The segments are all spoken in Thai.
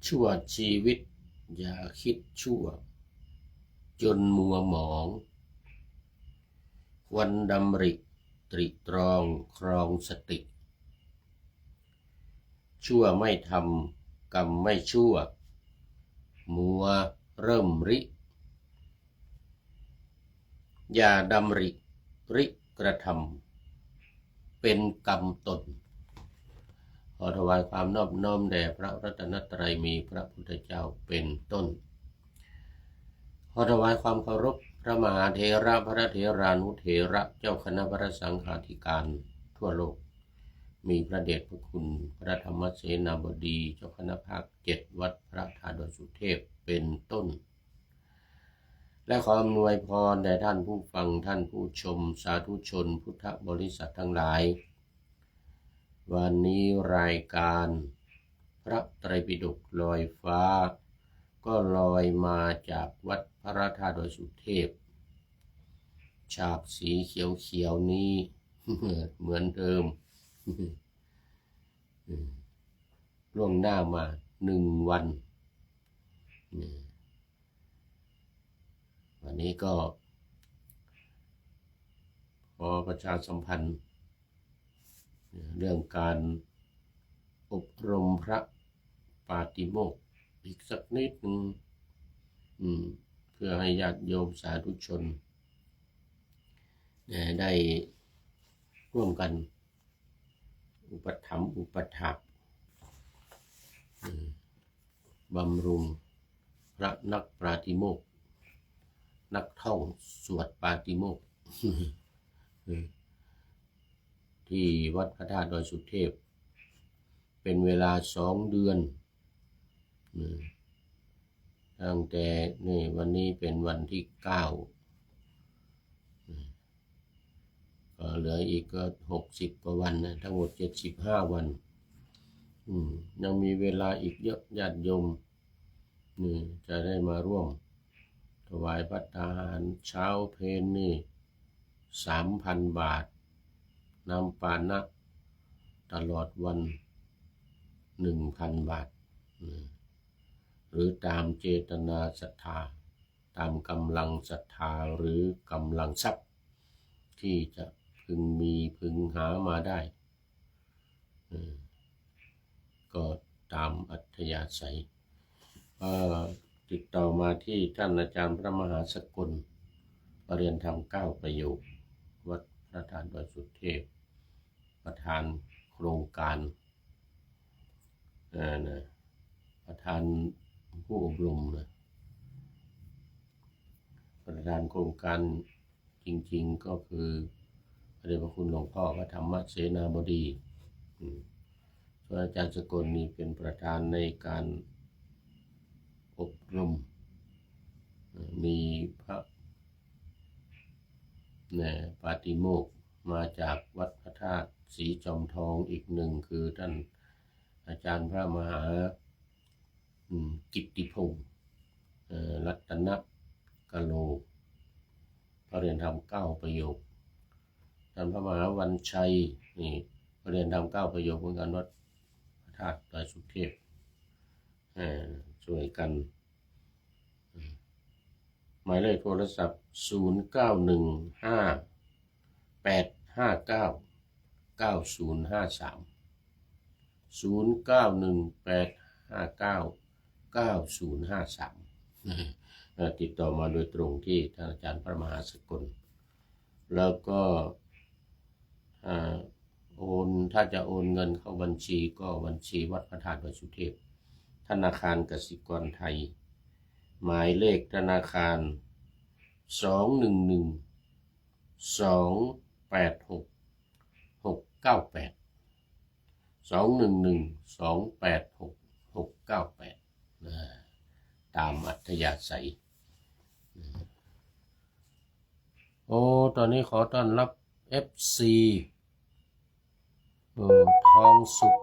ชั่วชีวิตอย่าคิดชั่วจนมัวหมองควรดำริตริตรองครองสติชั่วไม่ทำกรรมไม่ชั่วมัวเริ่มริอย่าดำริริกระทำเป็นกรรมตนขอถวายความนอบน้อมแด่พระรัตนตรัยมีพระพุทธเจ้าเป็นต้นขอถวายความเคารพพระมหาเถระพระเถรานุเถระเจ้าคณะพระสังฆาธิการทั่วโลกมีพระเดชพระคุณพระธรรมเสนาบดีเจ้าคณะภาค7วัดพระธาตุดอยสุเทพเป็นต้นและขออำนวยพรแด่ท่านผู้ฟังท่านผู้ชมสาธุชนพุทธบริษัททั้งหลายวันนี้รายการพระไตรปิฎกลอยฟ้าก็ลอยมาจากวัดพระธาตุดอยสุเทพฉากสีเขียวๆนี้ เหมือนเดิม ล่วงหน้ามา1 วันวันนี้ก็ขอประชาสัมพันธ์เรื่องการอบรมพระปาติโมกข์อีกสักนิดหนึ่งเพื่อให้ญาติโยมสาธุชนได้ร่วมกันอุปถัมภ์อุปถัมภ์บำรุงพระนักปาติโมกข์นักท่องสวดปาติโมกข์ ที่วัดพระธาตุดอยสุเทพเป็นเวลา2 เดือนตั้งแต่นี่วันนี้เป็นวันที่9ก็เหลืออีกก็60 กว่าวันนะทั้งหมด75 วันยังมีเวลาอีกเยอะญาติโยมจะได้มาร่วมถวายภัตตาหารเช้าเพลนี่ 3,000 บาทน้ำปานะตลอดวัน 1,000 บาทหรือตามเจตนาศรัทธาตามกำลังศรัทธาหรือกำลังทรัพย์ที่จะพึงมีพึงหามาได้ก็ตามอัธยาศัยติดต่อมาที่ท่านอาจารย์พระมหาสกลปริยนธรรม9 ประโยควัดพระธาตุดอยสุเทพประธานโครงการประธานผู้อบรมประธานโครงการจริงๆก็คือพระเดชพระคุณหลวงพ่อพระธรรมเสนาบดีส่วนอาจารย์สกลนี่เป็นประธานในการอบรมมีพระปาติโมกข์มาจากวัดพระธาตุศรีจอมทองอีก1คือท่านอาจารย์พระมหากิตติพงศ์รัตนกโลปริยนธรรม9 ประโยคท่านพระมหาวันชัยนี่ปริยนธรรม9 ประโยคเหมือนกันวัดพระธาตุดอยสุเทพช่วยกันหมายเลขโทรศัพท์091585995053 0918599053ติดต่อมาโดยตรงที่ท่านอาจารย์พระมหาสกลแล้วก็ถ้าจะโอนเงินเข้าบัญชีก็บัญชีวัดพระธาตุดอยสุเทพธนาคารกสิกรไทยหมายเลขธนาคาร211286698 211286698ตามอัธยาศัยตอนนี้ขอต้อนรับ FC ทองสุข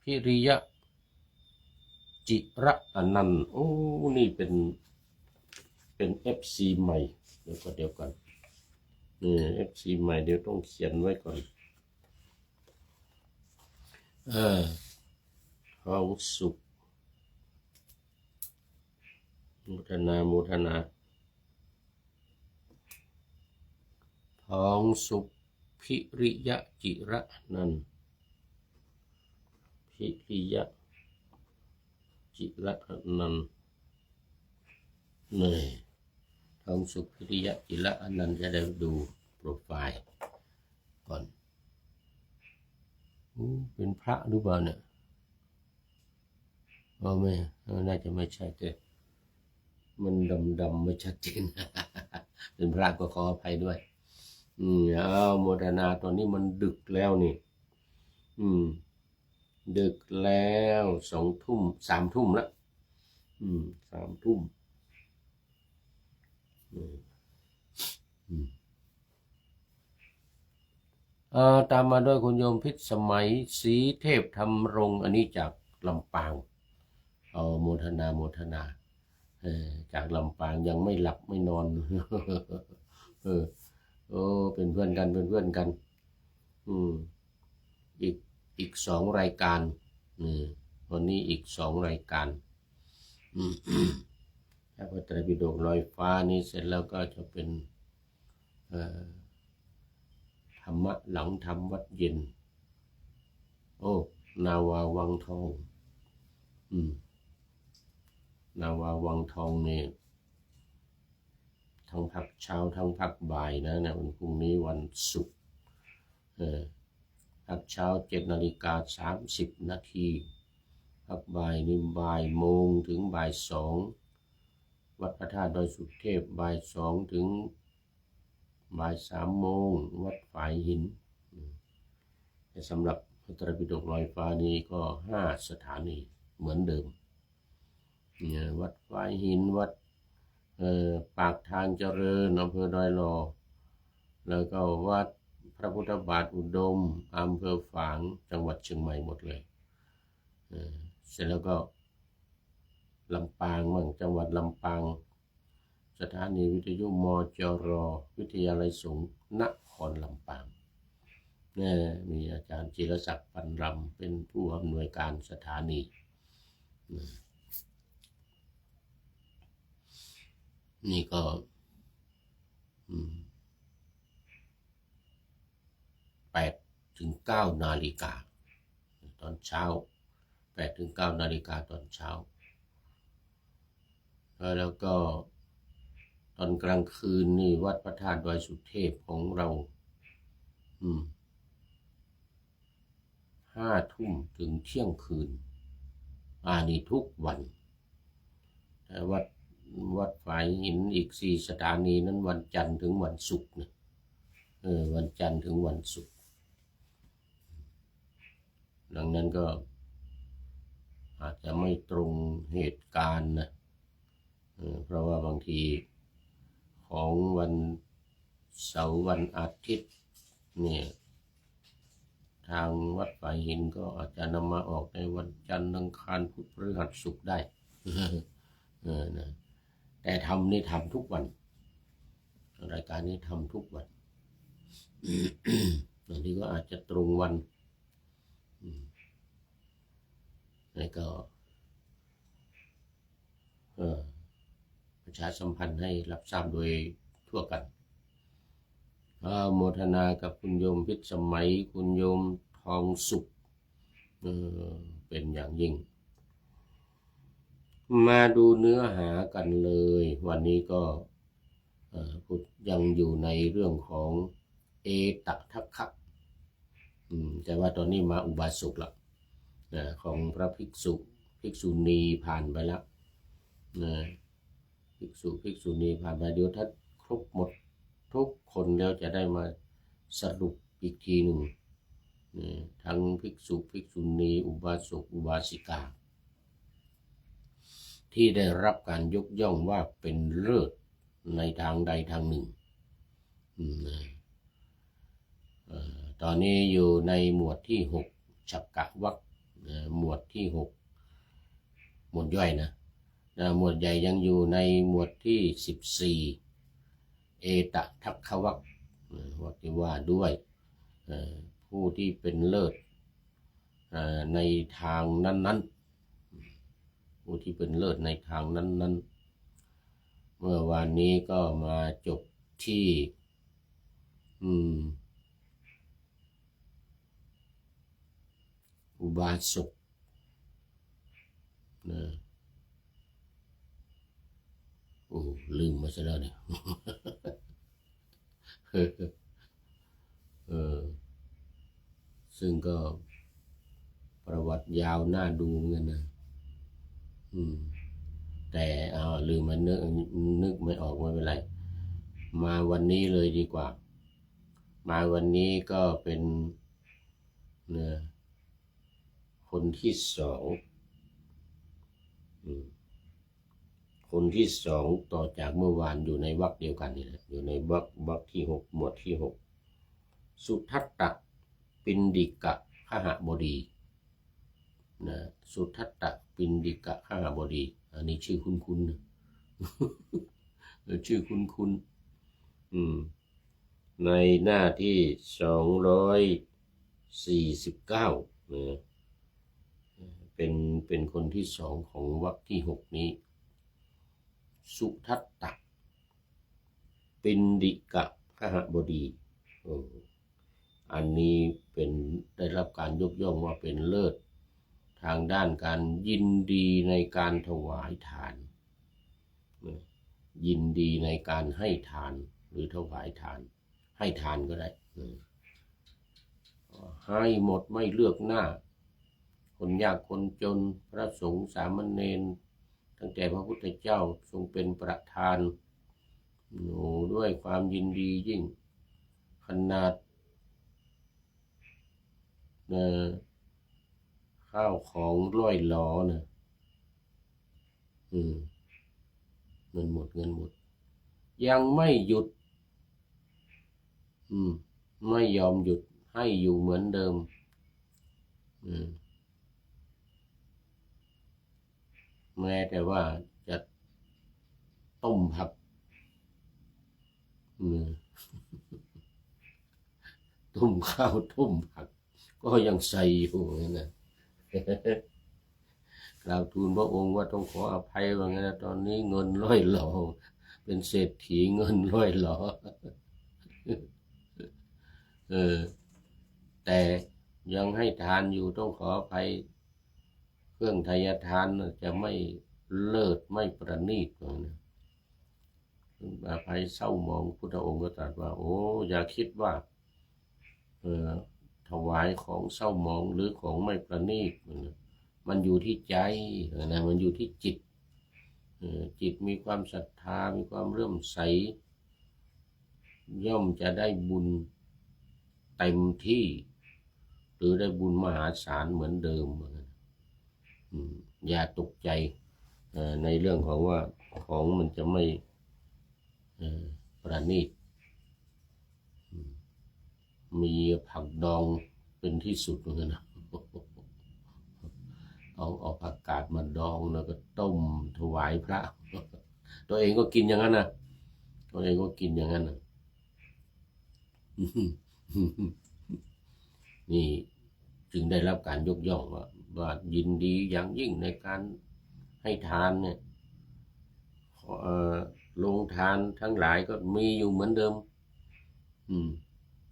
พิริยะจิระอนันต์นี่เป็น FC ใหม่เดี๋ยวก่อนFC ใหม่เดี๋ยวต้องเขียนไว้ก่อนทองสุข โมทนาโมทนาทองสุขพิริยะจิระนันท์พิริยะจิระนันท์นี่ทองสุขพิริยะจิระนันท์จะได้ดูโปรไฟล์ก่อนเป็นพระหรือเปล่าเนี่ยไม่น่าจะไม่ใช่แต่มันดำไม่ชัดเจน เป็นพระก็ขออภัยด้วยโมทนาตอนนี้มันดึกแล้วนี่ดึกแล้ว2 ทุ่ม3 ทุ่มแล้ว3 ทุ่มตามมาด้วยคุณโยมพิษสมัยศรีเทพธรรมรงค์อันนี้จากลำปางโมทนาโมทนาจากลำปางยังไม่หลับไม่นอน เป็นเพื่อนกันเป็นเพื่อนกันอีก2 รายการวันนี้อีก2 รายการพระไตรปิฎกลอยฟ้านี้เสร็จแล้วก็จะเป็นธรรมะหลังธรรมวัดเย็นนาวาวังทองนาวาวังทองนี่ทั้งพักเช้าทั้งพักบ่ายนะวันพรุ่งนี้วันศุกร์พักเช้า7:30 นาทีพักบ่ายนี่บ่ายโมงถึงบ่าย2วัดพระธาตุดอยสุเทพบ่าย2ถึงบ่าย3 โมงวัดฝายหินสำหรับพระไตรปิฎกลอยฟ้านี้ก็5 สถานีเหมือนเดิมวัดฝายหินวัดปากทางเจริญอำเภอดอยหล่อแล้วก็วัดพระพุทธบาทอุดมอำเภอฝางจังหวัดเชียงใหม่หมดเลยเสร็จแล้วก็ลำปางมั่งจังหวัดลำปางสถานีวิทยุมจรวิทยาลัยสงฆ์นครลำปางมีอาจารย์จิรศักดิ์ปันรำเป็นผู้อำนวยการสถานีนี่ก็8 ถึง 9 นาฬิกาตอนเช้า8 ถึง 9 นาฬิกาตอนเช้าแล้วก็ตอนกลางคืนนี่วัดพระธาตุดอยสุเทพของเรา5 ทุ่มถึงเที่ยงคืนนี่ทุกวันแต่วัดฝายหินอีก4 สถานีนั้นวันจันทร์ถึงวันศุกร์นะวันจันทร์ถึงวันศุกร์ดังนั้นก็อาจจะไม่ตรงเหตุการณ์นะเพราะว่าบางทีของวันเสาร์วันอาทิตย์เนี่ยทางวัดฝายหินก็อาจจะนำมาออกในวันจันทร์อังคารพุธพฤหัสศุกร์ได้นะแต่นี่ทำทุกวันรายการนี้ทำทุกวันบางทีก็อาจจะตรงวันแล้วก็ประชาสัมพันธ์ให้รับทราบโดยทั่วกันโมทนากับคุณโยมพิษสมัยคุณโยมทองสุขเป็นอย่างยิ่งมาดูเนื้อหากันเลยวันนี้ก็ยังอยู่ในเรื่องของเอตทัคคะแต่ว่าตอนนี้มาอุบาสกละของพระภิกษุณีผ่านไปแล้วภิกษุณีผ่านไปเดี๋ยวถ้าครบหมดทุกคนแล้วจะได้มาสรุปอีกทีหนึ่งทั้งภิกษุณีอุบาสกอุบาสิกาที่ได้รับการยกย่องว่าเป็นเลิศในทางใดทางหนึ่งตอนนี้อยู่ในหมวดที่6ฉักกะวรรคหมวดที่6หมวดย่อยนะหมวดใหญ่ยังอยู่ในหมวดที่14เอตทัคคะวรรคที่ว่าด้วยผู้ที่เป็นเลิศในทางนั้นๆผู้ที่เป็นเลิศในทางนั้น เมื่อวานนี้ก็มาจบที่อุบาสกนะโอ้ลืมมาซะแล้วเนี่ย เออซึ่งก็ประวัติยาวน่าดูเหมือนกันนะแต่ลืมมานึกไม่ออกไม่เป็นไรมาวันนี้เลยดีกว่ามาวันนี้ก็เป็นนะคนที่สองคนที่สองต่อจากเมื่อวานอยู่ในวรรคเดียวกันนี่แหละอยู่ในวรรคที่หกหมวดที่หกสุทัตตะปินดิกะขหบดีนะสุทัตตะปินดิกะขหบดีอันนี้ชื่อคุ้นๆนะ ชื่อคุ้นๆในหน้าที่249นะเป็นคนที่สองของวรรคที่หกนี้สุทัตตะปินดิกะขหบดีอันนี้เป็นได้รับการยกย่องว่าเป็นเลิศทางด้านการยินดีในการถวายทานยินดีในการให้ทานหรือถวายทานให้ทานก็ได้ให้หมดไม่เลือกหน้าคนยากคนจนพระสงฆ์สามเณรตั้งแต่พระพุทธเจ้าทรงเป็นประธานด้วยความยินดียิ่งขนาดข้าวของร่อยหลอนะเงินหมดยังไม่หยุดไม่ยอมหยุดให้อยู่เหมือนเดิมแม้แต่ว่าจะต้มผักต้มข้าวต้มผักก็ยังใส่อยู่นะกล่าวทูลพระองค์ว่าต้องขออภัยว่างั้นตอนนี้เงินร่อยหลอเป็นเศรษฐีเงินร่อยหลอแต่ยังให้ทานอยู่ต้องขออภัยเครื่องไทยทานจะไม่เลิศไม่ประณีตนะอภัยเศร้าหมองพุทธองค์ก็ตรัสว่าโอ้อย่าคิดว่าถวายของเศร้าหมองหรือของไม่ประณีตมันอยู่ที่ใจนะมันอยู่ที่จิตจิตมีความศรัทธามีความเลื่อมใสย่อมจะได้บุญเต็มที่หรือได้บุญมหาศาลเหมือนเดิมอย่าตกใจในเรื่องของว่าของมันจะไม่ประณีตมีผักดองเป็นที่สุดเหมือนกันนะเอาผักกาดมาดองแล้วก็ต้มถวายพระตัวเองก็กินอย่างนั้นนะตัวเองก็กินอย่างนั้นนะนี่จึงได้รับการยกย่องว่ายินดีอย่างยิ่งในการให้ทานเนี่ยโรงทานทั้งหลายก็มีอยู่เหมือนเดิม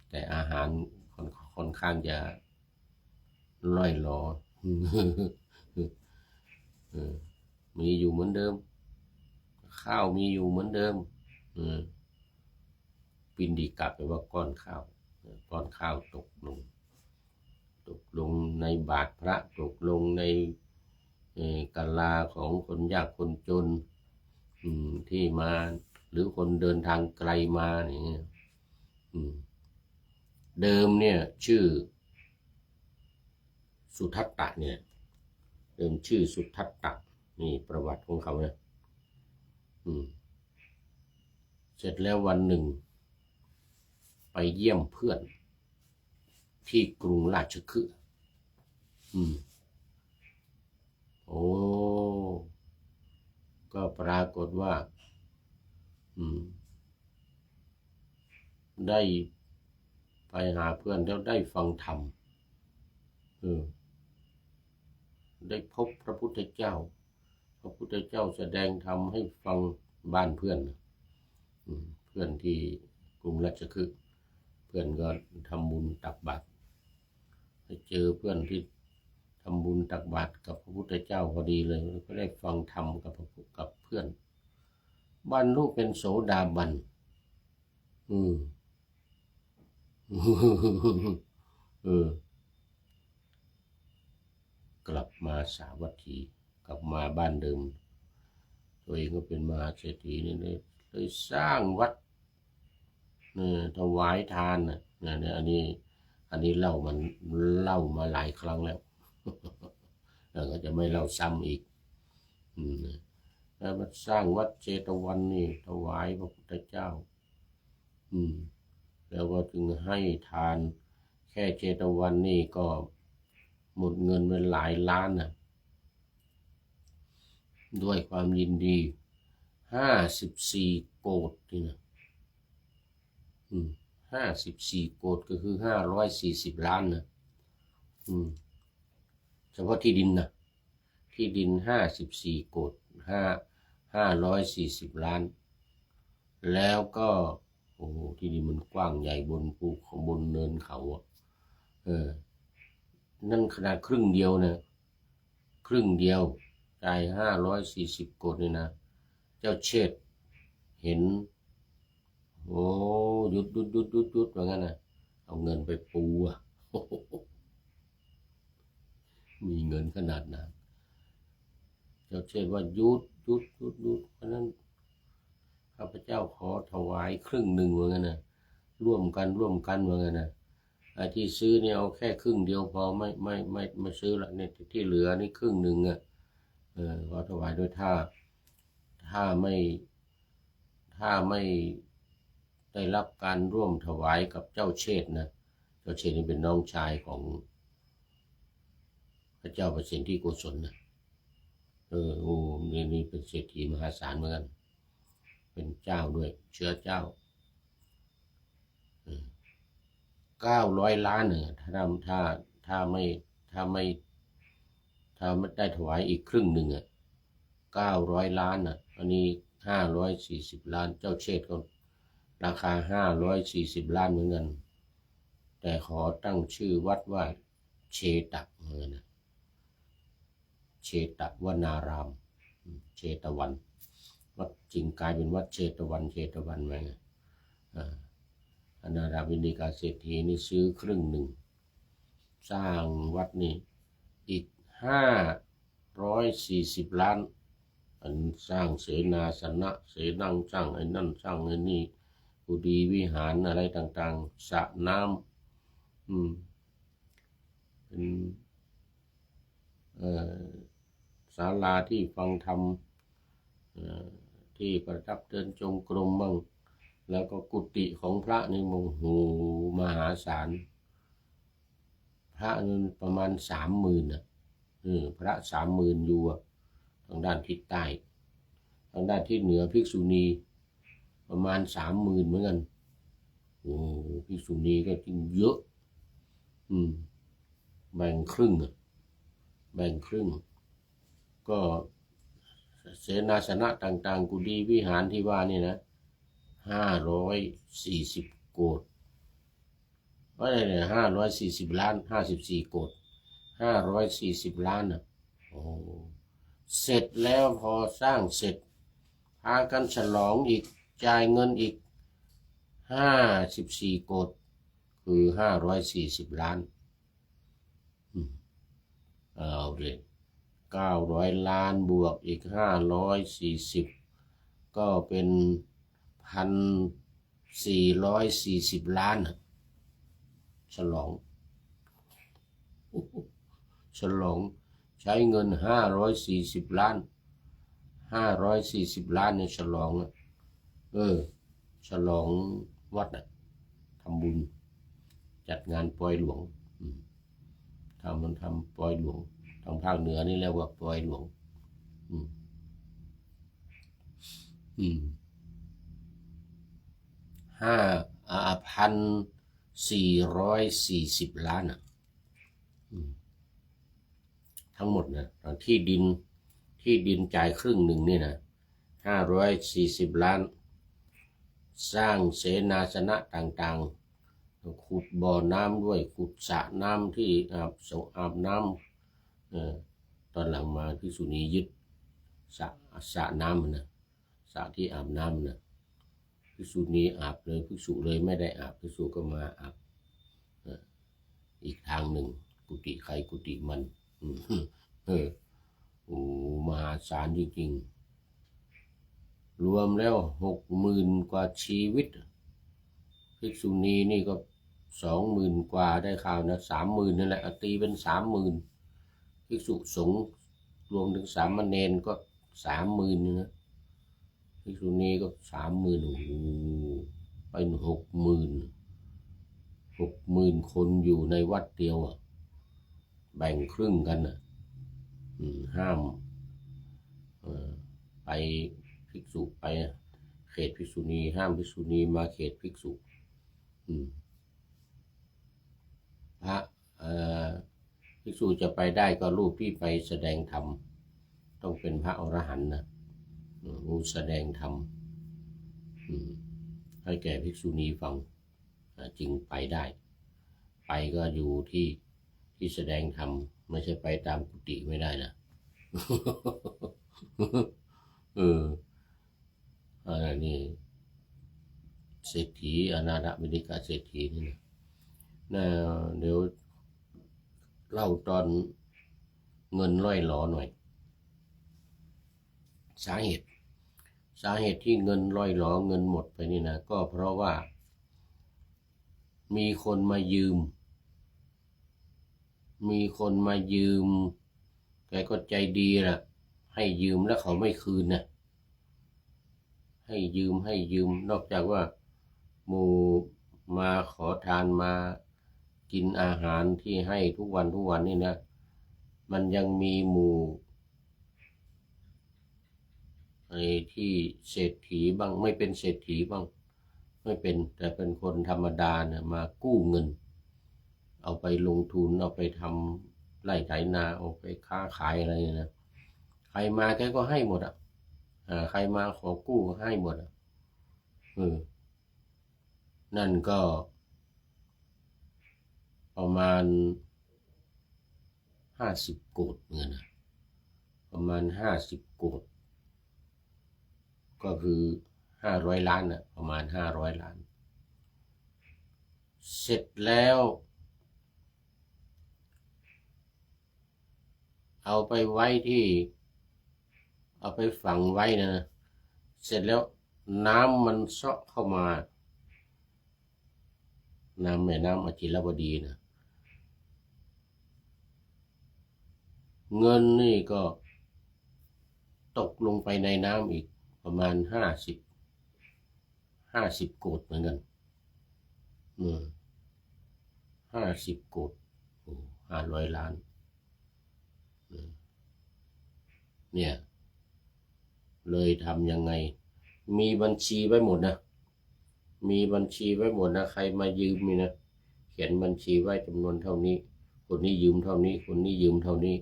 แต่อาหารค่อนข้างจะล่อยหลอมีอยู่เหมือนเดิมข้าวมีอยู่เหมือนเดิมปินดิกะแปลว่าก้อนข้าวตกลงในบาตรพระตกลงในกะลาของคนยากคนจนที่มาหรือคนเดินทางไกลมาเนี่ยเดิมเนี่ยชื่อสุทัตตะเนี่ยเดิมชื่อสุทัตตะนี่ประวัติของเขาเนี่ยเสร็จแล้ววันหนึ่งไปเยี่ยมเพื่อนที่กรุงราชคฤห์โอ้ก็ปรากฏว่าได้ไปหาเพื่อนแล้วได้ฟังธรรมได้พบพระพุทธเจ้าแสดงธรรมให้ฟัง บ้านเพื่อนเพื่อนที่กรุงราชคฤห์เพื่อนก็ทำบุญตักบาตรไปเจอเพื่อนที่ทำบุญตักบาตรกับพระพุทธเจ้าพอดีเลยก็ได้ฟังธรรมกับเพื่อนบรรลุเป็นโสดาบันกลับมาสาวัตถีกลับมาบ้านเดิมตัวเองก็เป็นมหาเศรษฐีนี่เลยสร้างวัดถวายทานเนี่ยอันนี้เล่ามาหลายครั้งแล้วแล้วก็จะไม่เล่าซ้ำอีกแล้วมาสร้างวัดเชตวันนี่ถวายพระพุทธเจ้าแล้วก็จึงให้ทานแค่เชตวันนี่ก็หมดเงินเป็นหลายล้านนะด้วยความยินดี54 โกฏนี่นะ54 โกฏก็คือ540 ล้านนะเฉพาะที่ดินนะที่ดิน54 โกฏ540 ล้านแล้วก็โอ้ที่ดินมันกว้างใหญ่บนภูเขาบนเนินเขานั่นขนาดครึ่งเดียวนะครึ่งเดียวจ่าย540 โกฏนี่นะเจ้าเชษฐ์เห็นโอ้หยุดว่างั้นนะเอาเงินไปปูมีเงินขนาดนั้นเจ้าเชษฐ์ว่าหยุดเพราะนั้นข้าพเจ้าขอถวายครึ่งหนึ่งว่างั้นนะร่วมกันว่างั้นนะไอ้ที่ซื้อเนี่ยเอาแค่ครึ่งเดียวพอไม่ซื้อละเนี่ยที่เหลือนี่ครึ่งหนึ่งขอถวายด้วยถ้าไม่ได้รับการร่วมถวายกับเจ้าเชษฐ์นะเจ้าเชษฐ์นี่เป็นน้องชายของพระเจ้าประสิทธิโกศลนะโอ้นี่เป็นเศรษฐีมหาศาลเหมือนกันเป็นเจ้าด้วยเชื้อเจ้า900 ล้านถ้าไม่ได้ถวายอีกครึ่งหนึ่ง900 ล้านอันนี้540 ล้านเจ้าเชษฐ์ก็ราคา540 ล้านเหมือนกันแต่ขอตั้งชื่อวัดว่าเชตเชตวนารามเชตวันวัดจริงกลายเป็นวัดเชตวันไปไงอนาถาบิณฑิกาเศรษฐีนี่ซื้อครึ่งหนึ่งสร้างวัดนี่อีก540 ล้านอันสร้างเสนาสนะเสนังสร้างไอ้นั่นสร้างไอ้นี่กุฏิวิหารอะไรต่างๆสระน้ำเป็นศาลาที่ฟังธรรมที่ประทับเดินจงกรมบ้างแล้วก็กุฏิของพระนี่มหาศาลพระนี่ประมาณ30,000พระ30,000อยู่ทางด้านทิศใต้ทางด้านทิศเหนือภิกษุณีประมาณ30,000เหมือนกันโอ้ภิกษุณีก็จริงเยอะแบ่งครึ่งก็เสนาสนะต่างๆกุฏิวิหารที่ว่านี่นะ540 โกฏว่าอะไรเนี่ย540 ล้าน54 โกฏ540 ล้านโอ้เสร็จแล้วพอสร้างเสร็จพากันฉลองอีกจ่ายเงินอีก54 โกฏคือ540 ล้านเอาเลย900 ล้านบวกอีก540ก็เป็น1,440 ล้านฉลองใช้เงิน540 ล้านเนี่ยฉลองฉลองวัดทำบุญจัดงานปล่อยหลวงทำปล่อยหลวงทางภาคเหนือนี่เรียกว่าปล่อยหลวง1,440 ล้านทั้งหมดนะที่ดินจ่ายครึ่งหนึ่งนี่นะ 540 ล้านสร้างเสนาสนะต่างๆขุดบ่อน้ำด้วยขุดสระน้ำที่อาบน้ำตอนหลังมาภิกษุณียึดสระน้ำนะสระที่อาบน้ำนะภิกษุณีอาบเลยภิกษุเลยไม่ได้อาบภิกษุก็มาอาบอีกทางหนึ่งกุฏิใครกุฏิมันโอ้มหาศาลจริงๆรวมแล้ว60,000 กว่าชีวิตภิกษุณีนี่ก็20,000 กว่าได้ข่าวนะ30,000นั่นแหละตีเป็น30,000ภิกษุสงฆ์รวมถึงสามเณรก็30,000นะภิกษุณีก็30,000โอ้โหเป็น60,000คนอยู่ในวัดเดียวแบ่งครึ่งกันห้ามไปภิกษุไปเขตภิกษุณีห้ามภิกษุณีมาเขตภิกษุพระภิกษุจะไปได้ก็รูปที่ไปแสดงธรรมต้องเป็นพระอรหันต์นะผู้แสดงธรรมให้แก่ภิกษุณีฟังจึงไปได้ไปก็อยู่ที่แสดงธรรมไม่ใช่ไปตามกุฏิไม่ได้นะนี่เศรษฐีอนาถบิณฑิกาเศรษฐีนี่นะเดี๋ยวเล่าตอนเงินร่อยหลอหน่อยสาเหตุที่เงินร่อยหลอเงินหมดไปนี่นะก็เพราะว่ามีคนมายืมแกก็ใจดีล่ะให้ยืมแล้วเขาไม่คืนนะให้ยืมนอกจากว่าหมู่มาขอทานมากินอาหารที่ให้ทุกวันนี่นะมันยังมีหมู่ไอ้ที่เศรษฐีบ้างไม่เป็นเศรษฐีบ้างไม่เป็นแต่เป็นคนธรรมดาเนี่ยมากู้เงินเอาไปลงทุนเอาไปทำไร่ไถนาเอาไปค้าขายอะไรนะใครมาแกก็ให้หมดใครมาขอกู้ก็ให้หมดนั่นก็ประมาณ50 โกฏเงินนะประมาณ50 โกฏก็คือ500 ล้านนะประมาณ500 ล้านเสร็จแล้วเอาไปไว้เอาไปฝังไว้นะเสร็จแล้วน้ำมันเซาะเข้ามาแม่น้ำอจิรวดีนะเงินนี่ก็ตกลงไปในน้ำอีกประมาณ50 โกฏเหมือนกัน50 โกฏ500 ล้านเนี่ยเลยทำยังไงมีบัญชีไว้หมดนะใครมายืมนี่นะเขียนบัญชีไว้จำนวนเท่านี้คนนี้ยืมเท่านี้คนนี้ยืมเท่านี้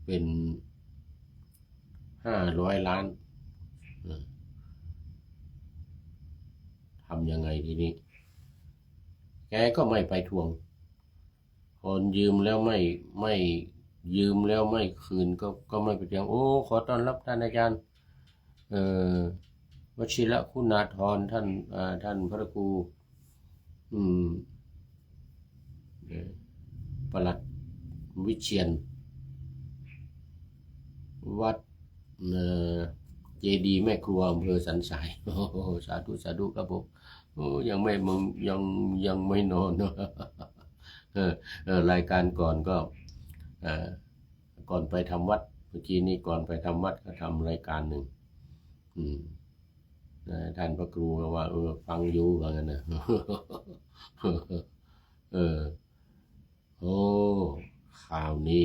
เป็น500 ล้านทำยังไงทีนี้แกก็ไม่ไปทวงคนยืมแล้วไม่ยืมแล้วไม่คืนก็ไม่ไปทวงโอ้ขอต้อนรับท่านอาจารย์วชิระคุณาธรท่านพระครูปลัดวิเชียรวัดเจดีย์แม่ครัวอำเภอสันทรายสาธุครับผมยังไม่นอนเนาะรายการก่อนก็ก่อนไปทำวัดเมื่อกี้นี้ก่อนไปทำวัดก็ทำรายการหนึ่งท่านพระครูก็ว่าฟังอยู่ว่างั้นนะโอ้ข่าวนี้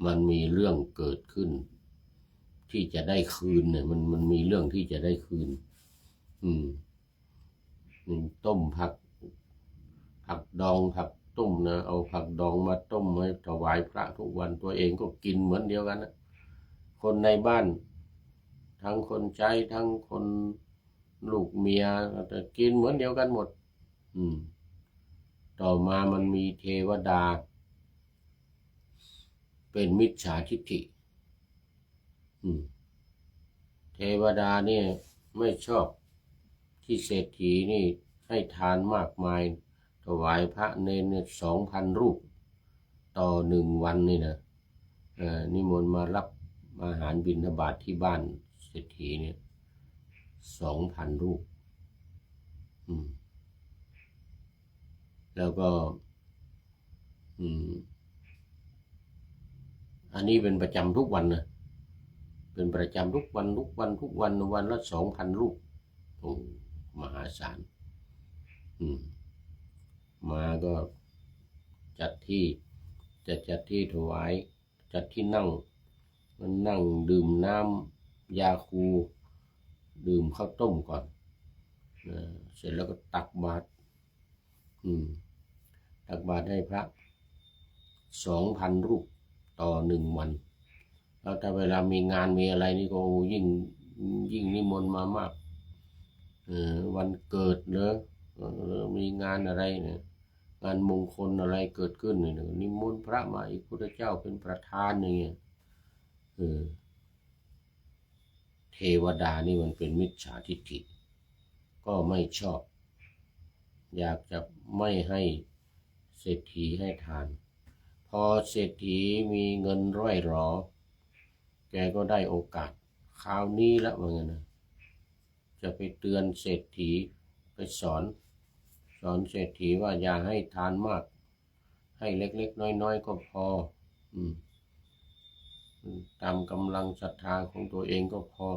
มันมีเรื่องเกิดขึ้นที่จะได้คืนเนี่ยมันมีเรื่องที่จะได้คืนต้มผักดองผัก ต้มนะเอาผักดองมาต้มให้ถวายพระทุกวันตัวเองก็กินเหมือนเดียวกันนะคนในบ้านทั้งคนใช้ทั้งคนลูกเมียแต่กินเหมือนเดียวกันหมดต่อมามันมีเทวดาเป็นมิจฉาทิฏฐิเทวดานี่ไม่ชอบที่เศรษฐีนี่ให้ทานมากมายถวายพระเนรเนี่ย2,000 รูปต่อ1 วันนี่นะนิมนต์มารับอาหารบิณฑบาตที่บ้านเศรษฐีเนี่ย2,000 รูปแล้วก็อันนี้เป็นประจำทุกวันนะเป็นประจำทุกวันวันละ2,000 รูปโอ้มหาศาลมาก็จัดที่ถวายจัดที่นั่งมันนั่งดื่มน้ำยาคูดื่มข้าวต้มก่อนเสร็จแล้วก็ตักบาตรให้พระ2,000 รูปต่อ1 วันแล้วถ้าเวลามีงานมีอะไรนี่ก็ยิ่งนิมนต์มามากวันเกิดเนอะมีงานอะไรเนี่ยงานมงคลอะไรเกิดขึ้นเนี่ยนิมนต์พระมาอีกพุทธเจ้าเป็นประธานอย่างเงี้ยเทวดานี่มันเป็นมิจฉาทิฏฐิก็ไม่ชอบอยากจะไม่ให้เศรษฐีให้ทานพอเศรษฐีมีเงินร่อยหรอแกก็ได้โอกาสคราวนี้แล้วว่างั้นนะจะไปเตือนเศรษฐีไปสอนเศรษฐีว่าอย่าให้ทานมากให้เล็กๆน้อยๆก็พอตามกำลังศรัทธาของตัวเองก็พอ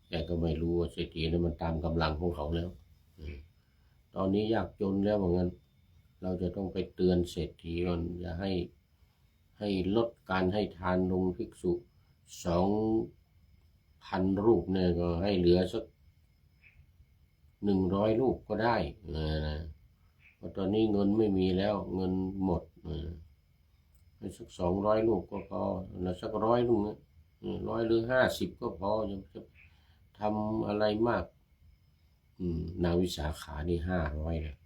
แกก็ไม่รู้ว่าเศรษฐีนั้นมันตามกำลังของเขาแล้วตอนนี้ยากจนแล้วว่างั้นเราจะต้องไปเตือนเศรษฐีว่าอย่าให้ลดการให้ทานลงภิกษุ2,000 รูปเนี่ยก็ให้เหลือสัก100 รูปก็ได้เพราะตอนนี้เงินไม่มีแล้วเงินหมดให้สัก200 รูปก็พอแล้วสัก100 รูปนะ100 หรือ 50ก็พอจะทำอะไรมากนางวิสาขานี่500นะ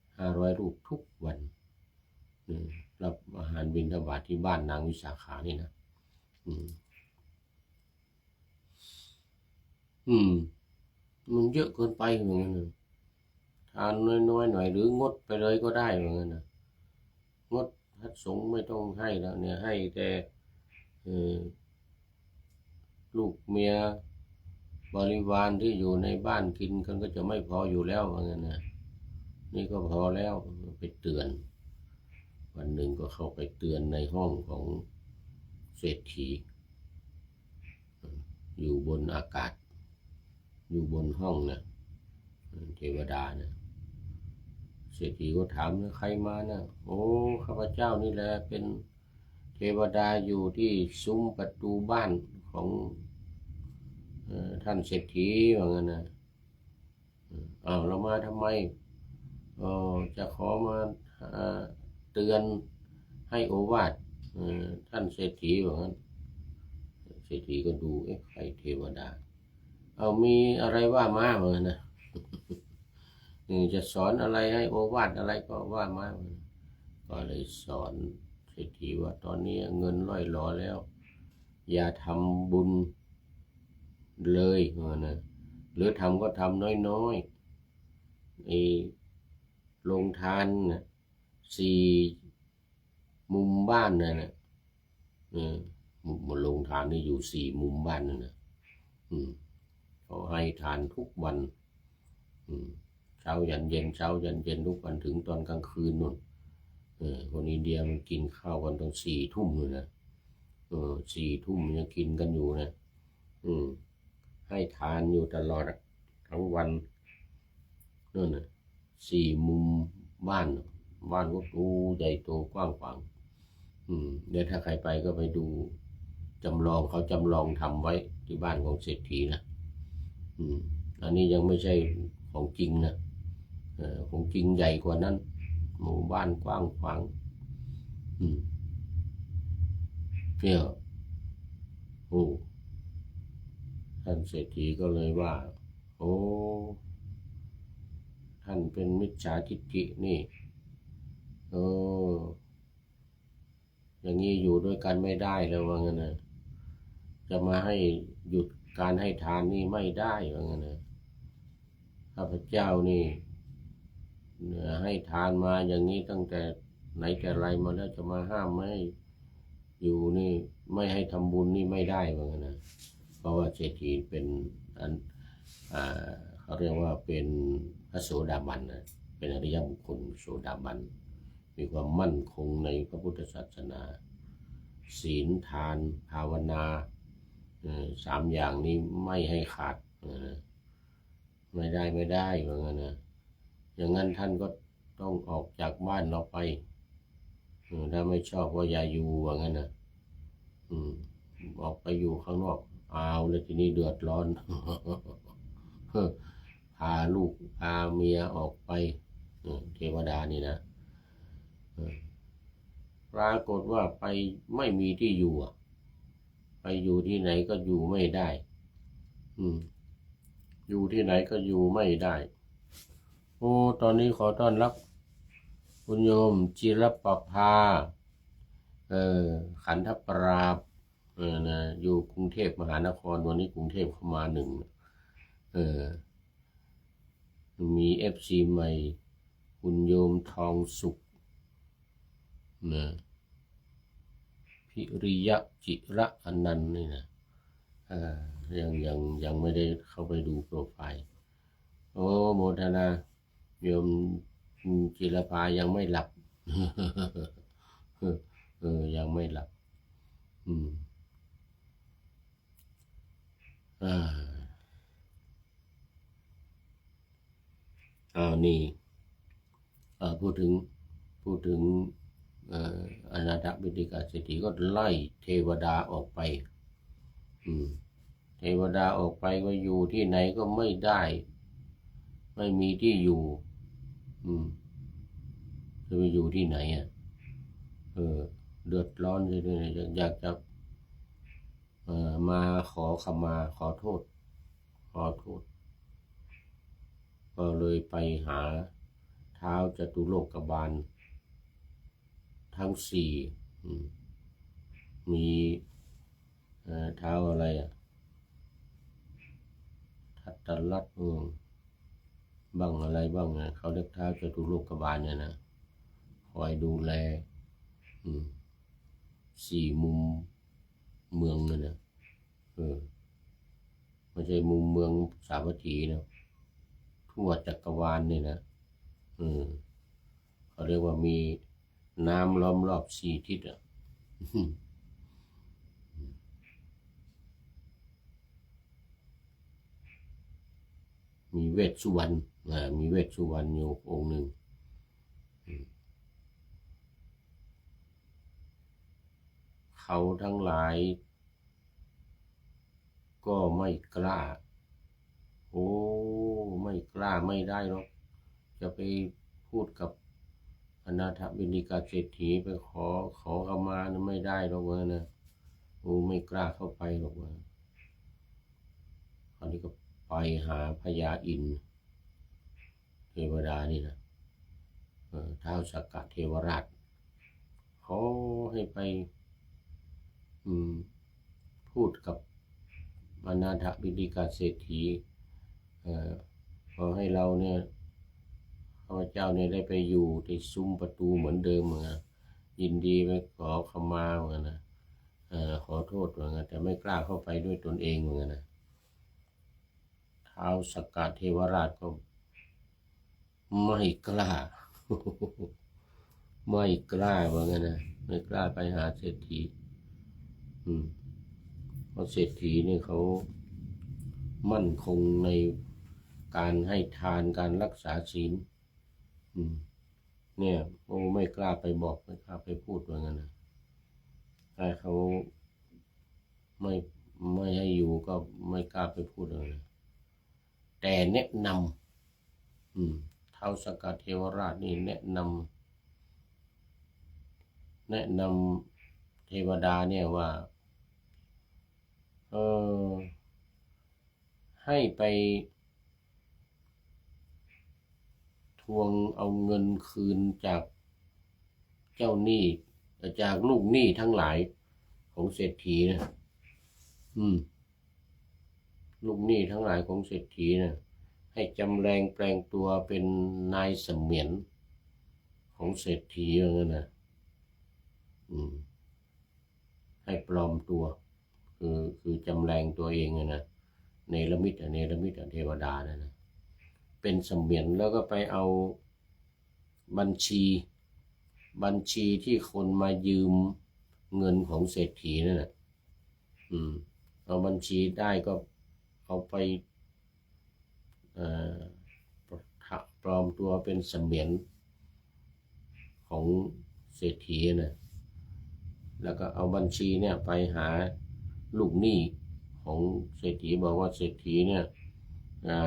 500 รูปทุกวันรับอาหารบิณฑบาตที่บ้านนางวิสาขานี่นะมันเยอะเกินไปเหมือนกันทานน้อยๆหน่อยหรืองดไปเลยก็ได้เหมือนกันนะงดพระสงฆ์ไม่ต้องให้แล้วเนี่ยให้แต่ลูกเมียบริวารที่อยู่ในบ้านกินกันก็จะไม่พออยู่แล้วเหมือนกันนะนี่ก็พอแล้วไปเตือนวันหนึ่งก็เข้าไปเตือนในห้องของเศรษฐีอยู่บนอากาศอยู่บนห้องนะเทวดานะเศรษฐีก็ถามนะใครมานะโอ้ข้าพเจ้านี่แหละเป็นเทวดาอยู่ที่ซุ้มประตูบ้านของท่านเศรษฐีว่างั้นนะเรามาทำไมจะขอมาเตือนให้โอวาทท่านเศรษฐีว่างั้นเศรษฐีก็ดูใครเทวดามีอะไรว่ามาเหมือนนะจะสอนอะไรให้โอวาทอะไรก็ว่ามาก็เลยสอนเศรษฐีว่าตอนนี้เงินร่อยหรอแล้วอย่าทำบุญเลยนะหรือทำก็ทำน้อยๆลงทาน4 มุมบ้านนะลงทานนี่อยู่4 มุมบ้านนะเขาให้ทานทุกวันเช้ายันเย็นทุกวันถึงตอนกลางคืนนู่นคนอินเดียมันกินข้าวกันตอน4 ทุ่มเลยนะ4 ทุ่มยังกินกันอยู่นะให้ทานอยู่ตลอดทั้งวันนั่นน่ะ4 มุมบ้านก็โตใหญ่โตกว้างขวางเดี๋ยวถ้าใครไปก็ไปดูเขาจำลองทำไว้ที่บ้านของเศรษฐีนะอันนี้ยังไม่ใช่ของจริงนะของจริงใหญ่กว่านั้น หมู่บ้านกว้างขวางเนี่ยโอ้ท่านเศรษฐีก็เลยว่าโอ้ท่านเป็นมิจฉาทิฏฐินี่อย่างนี้อยู่ด้วยกันไม่ได้แล้วว่างั้นนะจะมาให้หยุดการให้ทานนี่ไม่ได้ว่างั้นนะข้าพเจ้านี่ให้ทานมาอย่างนี้ตั้งแต่ไหนแต่ไรมาแล้วจะมาห้ามไม่ให้อยู่นี่ไม่ให้ทำบุญนี่ไม่ได้ว่างั้นนะเพราะว่าเศรษฐีเป็นเขาเรียกว่าเป็นพระโสดาบันนะเป็นอริยบุคคลโสดาบันมีความมั่นคงในพระพุทธศาสนาศีลทานภาวนา3 อย่างนี้ไม่ให้ขาดไม่ได้ว่างั้นนะอย่างนั้นท่านก็ต้องออกจากบ้านเราไปถ้าไม่ชอบก็อย่าอยู่ว่างั้นนะออกไปอยู่ข้างนอกเอาแล้วทีนี้เดือดร้อน พาลูกพาเมียออกไปเทวดานี่นะปรากฏว่าไปไม่มีที่อยู่ไปอยู่ที่ไหนก็อยู่ไม่ได้อยู่ที่ไหนก็อยู่ไม่ได้โอ้ตอนนี้ขอต้อนรับคุณโยมจิรประภาขันธปราบนะอยู่กรุงเทพมหานครวันนี้กรุงเทพเข้ามา1มีFC ใหม่คุณโยมทองสุขนะพิริยะจิระอนันต์นี่นะยังไม่ได้เข้าไปดูโปรไฟล์โอ้โมทนาโยมจิรภายังไม่หลับ ยังไม่หลับนี่พูดถึงอนาถบิณฑิกาเศรษฐีก็ไล่เทวดาออกไปเทวดาออกไปก็อยู่ที่ไหนก็ไม่ได้ไม่มีที่อยู่จะไปอยู่ที่ไหนเดือดร้อนเลยอยากจะมาขอขมาขอโทษก็เลยไปหาท้าวจตุโลกบาลทั้ง4มีท้าวอะไรทัตตลักษณ์บ้างอะไรบ้างเขาเรียกท้าวจตุโลกบาลเนี่ยนะคอยดูแล4 มุมเมืองเลยนะไม่ใช่มุมเมืองสาวัตถีนะทั่วจักรวาลนี่นะเขาเรียกว่ามีน้ำล้อมรอบ4 ทิศมีเวชสุวรรณมีเวชสุวรรณอยู่องค์หนึ่งเขาทั้งหลายก็ไม่กล้าไม่กล้าไม่ได้หรอกจะไปพูดกับอนาถบิณฑิกาเศรษฐีไปขอขมานะไม่ได้หรอกนะไม่กล้าเข้าไปหรอกคราวนี้ก็ไปหาพญาอินทร์เทวดานี่นะท้าวสักกะเทวราชขอให้ไปพูดกับอนาถบิณฑิกาเศรษฐีขอให้เราเนี่ยข้าพเจ้าเนี่ยได้ไปอยู่ที่ซุ้มประตูเหมือนเดิมยินดีไปขอขมาเหมือนนะขอโทษเหมือนกันแต่ไม่กล้าเข้าไปด้วยตนเองเหมือนกันนะท้าวสักกะเทวราชก็ไม่กล้า ไม่กล้าเหมือนกันนะไม่กล้าไปหาเศรษฐีเพราะเศรษฐีนี่เขามั่นคงในการให้ทานการรักษาศีลเนี่ยไม่กล้าไปบอกไม่กล้าไปพูดว่างั้นนะถ้าเขาไม่ให้อยู่ก็ไม่กล้าไปพูดเลยแต่แนะนำท้าวสักกะเทวราชนี่แนะน แนะนำเทวดาเนี่ยว่าให้ไปทวงเอาเงินคืนจากเจ้าหนี้จากลูกหนี้ทั้งหลายของเศรษฐีนะลูกหนี้ทั้งหลายของเศรษฐีนะให้จำแรงแปลงตัวเป็นนายเสมียนของเศรษฐีอย่างนั้นนะให้ปลอมตัวคือจำแรงตัวเองนะเนรมิตเทวดานะเป็นเสมียนแล้วก็ไปเอาบัญชีที่คนมายืมเงินของเศรษฐีนั่นแหละเอาบัญชีได้ก็เอาไปปลอมตัวเป็นเสมียนของเศรษฐีนะแล้วก็เอาบัญชีเนี่ยไปหาลูกหนี้ของเศรษฐีบอกว่าเศรษฐีเนี่ย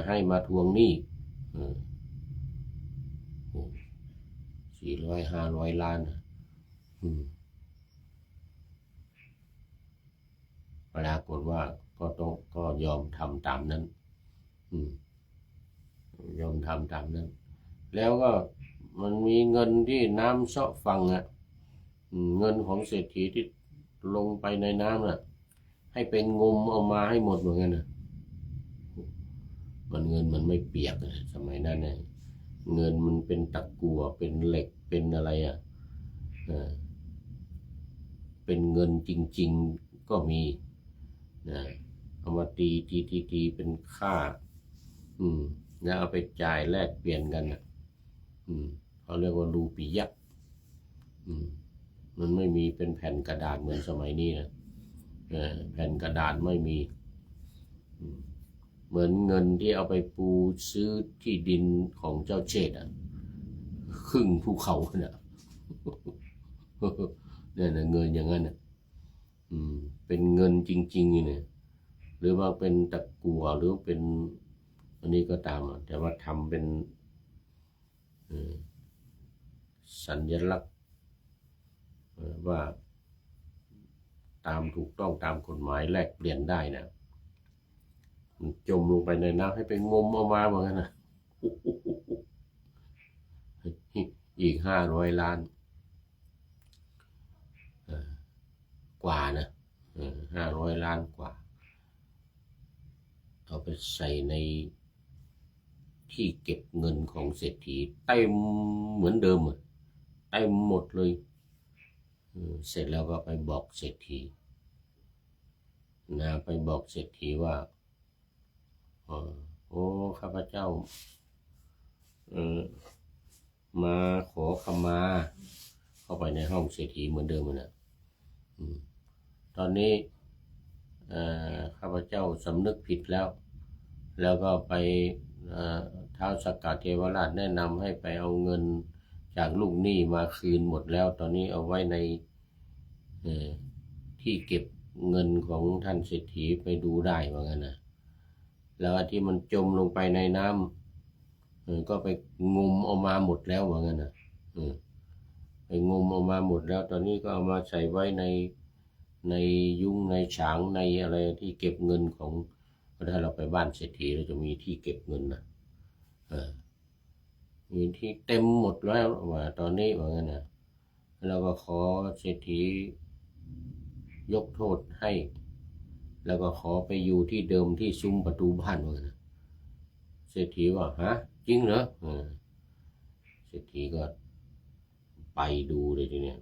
ให้มาทวงหนี้400-500 ล้านปรากฏว่าก็ยอมทำตามนั้นยอมทำตามนั้นแล้วก็มันมีเงินที่น้ำเซาะฝั่งเงินของเศรษฐีที่ลงไปในน้ำให้เป็นงมเอามาให้หมดเหมือนกันเงินมันไม่เปียกสมัยนั้นเงินมันเป็นตะกั่วเป็นเหล็กเป็นอะไรเป็นเงินจริงๆก็มีเอามาตีเป็นค่าแล้วเอาไปจ่ายแลกเปลี่ยนกันเขาเรียกว่ารูปียะมันไม่มีเป็นแผ่นกระดาษเหมือนสมัยนี้นะแผ่นกระดาษไม่มีเหมือนเงินที่เอาไปปูซื้อที่ดินของเจ้าเชษฐ์ครึ่งภูเขาเนี่ยนะเงินอย่างนั้นเป็นเงินจริงๆเนี่ยหรือว่าเป็นตะกั่วหรือเป็นอันนี้ก็ตามแต่ว่าทำเป็นสัญลักษณ์ว่าตามถูกต้องตามกฎหมายแลกเปลี่ยนได้นะจมลงไปในน้ำให้ไปงมเอามาเหมือนกันนะอีก500 ล้านกว่านะ500 ล้านกว่าเอาไปใส่ในที่เก็บเงินของเศรษฐีเต็มเหมือนเดิมเต็มหมดเลยเสร็จแล้วก็ไปบอกเศรษฐีไปบอกเศรษฐีว่าโอ้ข้าพเจ้ามาขอขมาเข้าไปในห้องเศรษฐีเหมือนเดิมนะตอนนี้ข้าพเจ้าสำนึกผิดแล้วก็ไปท้าวสักกะเทวราชแนะนำให้ไปเอาเงินจากลูกหนี้มาคืนหมดแล้วตอนนี้เอาไว้ในที่เก็บเงินของท่านเศรษฐีไปดูได้ว่างั้นนะแล้วที่มันจมลงไปในน้ำก็ไปงมเอามาหมดแล้วว่างั้นนะไปงมเอามาหมดแล้วตอนนี้ก็เอามาใส่ไว้ในยุ้งในฉางในอะไรที่เก็บเงินของถ้าเราไปบ้านเศรษฐีเราจะมีที่เก็บเงินนะมีที่เต็มหมดแล้วว่าตอนนี้ว่างั้นนะเราก็ขอเศรษฐียกโทษให้แล้วก็ขอไปอยู่ที่เดิมที่ซุ้มประตูบ้านว่างั้นนะเศรษฐีว่าฮะจริงเหรอเศรษฐีก็ไปดูเลยทีเนี้ย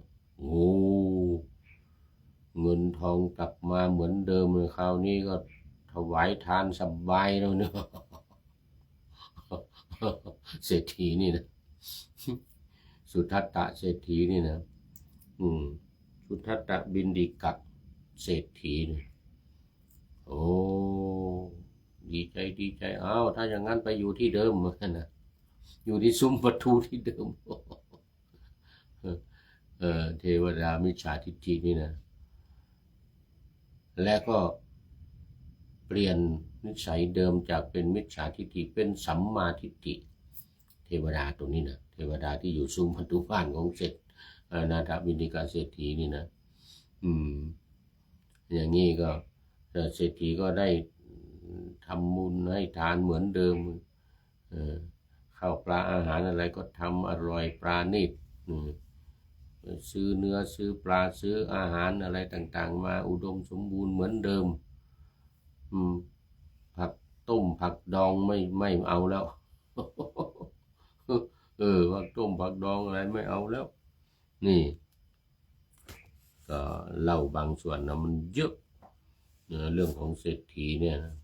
งูเงินทองกลับมาเหมือนเดิมเลยคราวนี้ก็ถวายทานสบายแล้วเนอะเศรษฐีนี่นะสุทัตตะเศรษฐีนี่นะสุทัตตะบิณฑิกะเศรษฐีนี่โอ้ดีใจอ้าวถ้าอย่างนั้นไปอยู่ที่เดิมเหมือนกันนะอยู่ที่ซุ้มประตูที่เดิมเทวดามิจฉาทิฏฐินี่นะและก็เปลี่ยนนิสัยเดิมจากเป็นมิจฉาทิฏฐิเป็นสัมมาทิฏฐิเทวดาตัวนี้นะเทวดาที่อยู่ซุ้มประตูบ้านของ อนาถบิณฑิกาเศรษฐีนี่นะอย่างนี้ก็เศรษฐีก็ได้ทำบุญให้ทานเหมือนเดิมข้าวปลาอาหารอะไรก็ทำอร่อยปราณีตซื้อเนื้อซื้อปลาซื้ออาหารอะไรต่างๆมาอุดมสมบูรณ์เหมือนเดิมผักต้มผักดองไม่เอาแล้วผักต้มผักดองอะไรไม่เอาแล้วนี่ก็เล่าบางส่วนนะมันเยอะเรื่องของเศรษฐีเนี่ยนะ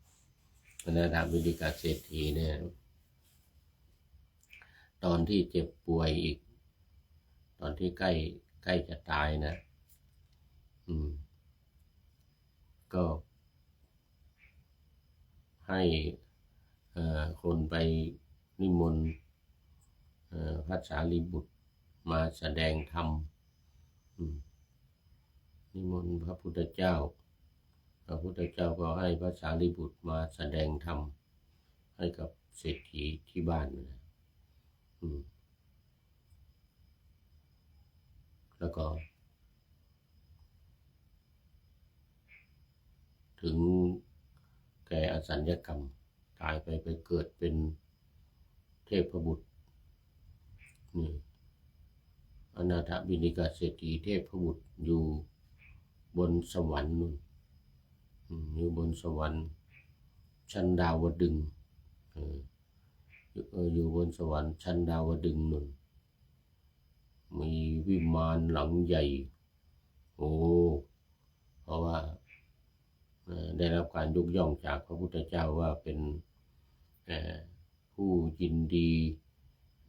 นาถบิณฑิกาเศรษฐีเนี่ยตอนที่เจ็บป่วยอีกตอนที่ใกล้จะตายนะก็ให้คนไปนิมนต์พระสารีบุตรมาแสดงธรรมนิมนต์พระพุทธเจ้าก็ให้พระสารีบุตรมาแสดงธรรมให้กับเศรษฐีที่บ้านแล้วก็ถึงแก่อสัญญกรรมตายไปเกิดเป็นเทพบุตรอนาถบิณฑิกาเศรษฐีเทพบุตรอยู่บนสวรรค์นู่นอยู่บนสวรรค์ชั้นดาวดึงส์อยู่บนสวรรค์ชั้นดาวดึงส์นู่นมีวิมานหลังใหญ่เพราะว่าได้รับการยกย่องจากพระพุทธเจ้าว่าเป็นผู้ยินดี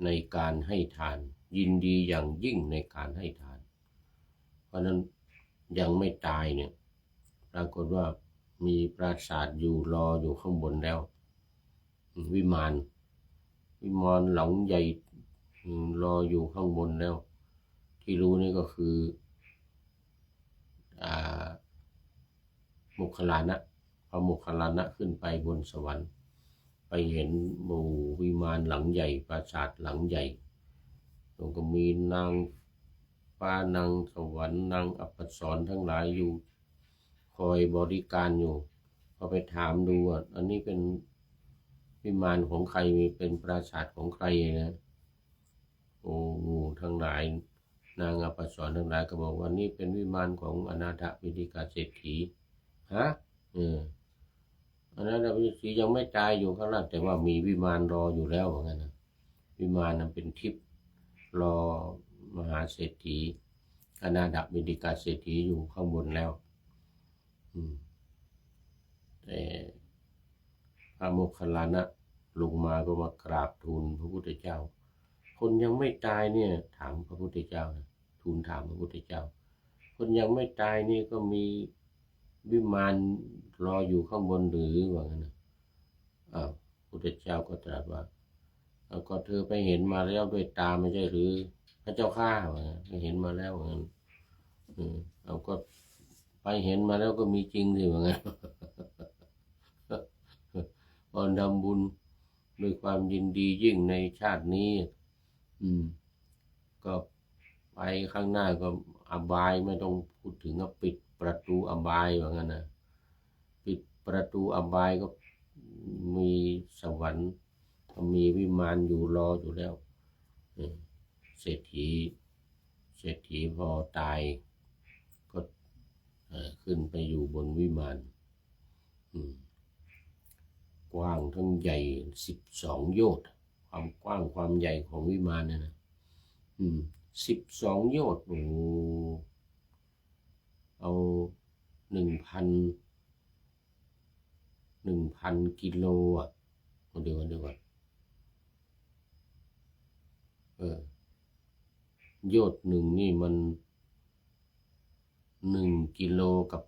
ในการให้ทานยินดีอย่างยิ่งในการให้ทานเพราะนั้นยังไม่ตายเนี่ยปรากฏว่ามีปราสาทอยู่รออยู่ข้างบนแล้ววิมานหลังใหญ่รออยู่ข้างบนแล้วที่รู้นี่ก็คือโมคคัลลานะพระโมคคัลลานะขึ้นไปบนสวรรค์ไปเห็นหมู่วิมานหลังใหญ่ปราสาทหลังใหญ่แล้วก็มีนางฟ้านางสวรรค์นางอัปสรทั้งหลายอยู่คอยบริการอยู่พอไปถามดูอันนี้เป็นวิมานของใครมีเป็นปราสาทของใครนะทั้งหลายนางอัปสรทั้งหลายก็บอกว่านี่เป็นวิมานของอนาถบิณฑิกาเศรษฐีอนาถบิณฑิกาเศรษฐียังไม่ตายอยู่ข้างล่างแต่ว่ามีวิมานรออยู่แล้วเหมือนกันนะวิมานนั้นเป็นทิพย์รอมหาเศรษฐีอนาถบิณฑิกาเศรษฐีอยู่ข้างบนแล้วแต่พระโมคคัลลานะลงมาก็มากราบทูลพระพุทธเจ้าคนยังไม่ตายเนี่ยถามพระพุทธเจ้าทูลถามพระพุทธเจ้าคนยังไม่ตายนี่ก็มีวิมานรออยู่ข้างบนหรือว่างั้นนะพระพุทธเจ้าก็ตรัสว่าก็เธอไปเห็นมาแล้วด้วยตาไม่ใช่หรือพระเจ้าข้าว่าไปเห็นมาแล้วว่างั้นก็ไปเห็นมาแล้วก็มีจริงสิว่างั้นตอนทำบุญด้วยความยินดียิ่งในชาตินี้ก็ไปข้างหน้าก็อบายไม่ต้องพูดถึงก็ปิดประตูอบายว่างั้นนะปิดประตูอบายก็มีสวรรค์มีวิมานอยู่รออยู่แล้วเศรษฐีพอตายก็ขึ้นไปอยู่บนวิมานกว้างทั้งใหญ่12 โยชน์ความกว้างความใหญ่ของวิมานเนี่ยนะ12 โยชน์เอา1,000 กิโลเดี๋ยวก่อนโยชน์หนึ่งนี่มัน1 กิโลกับ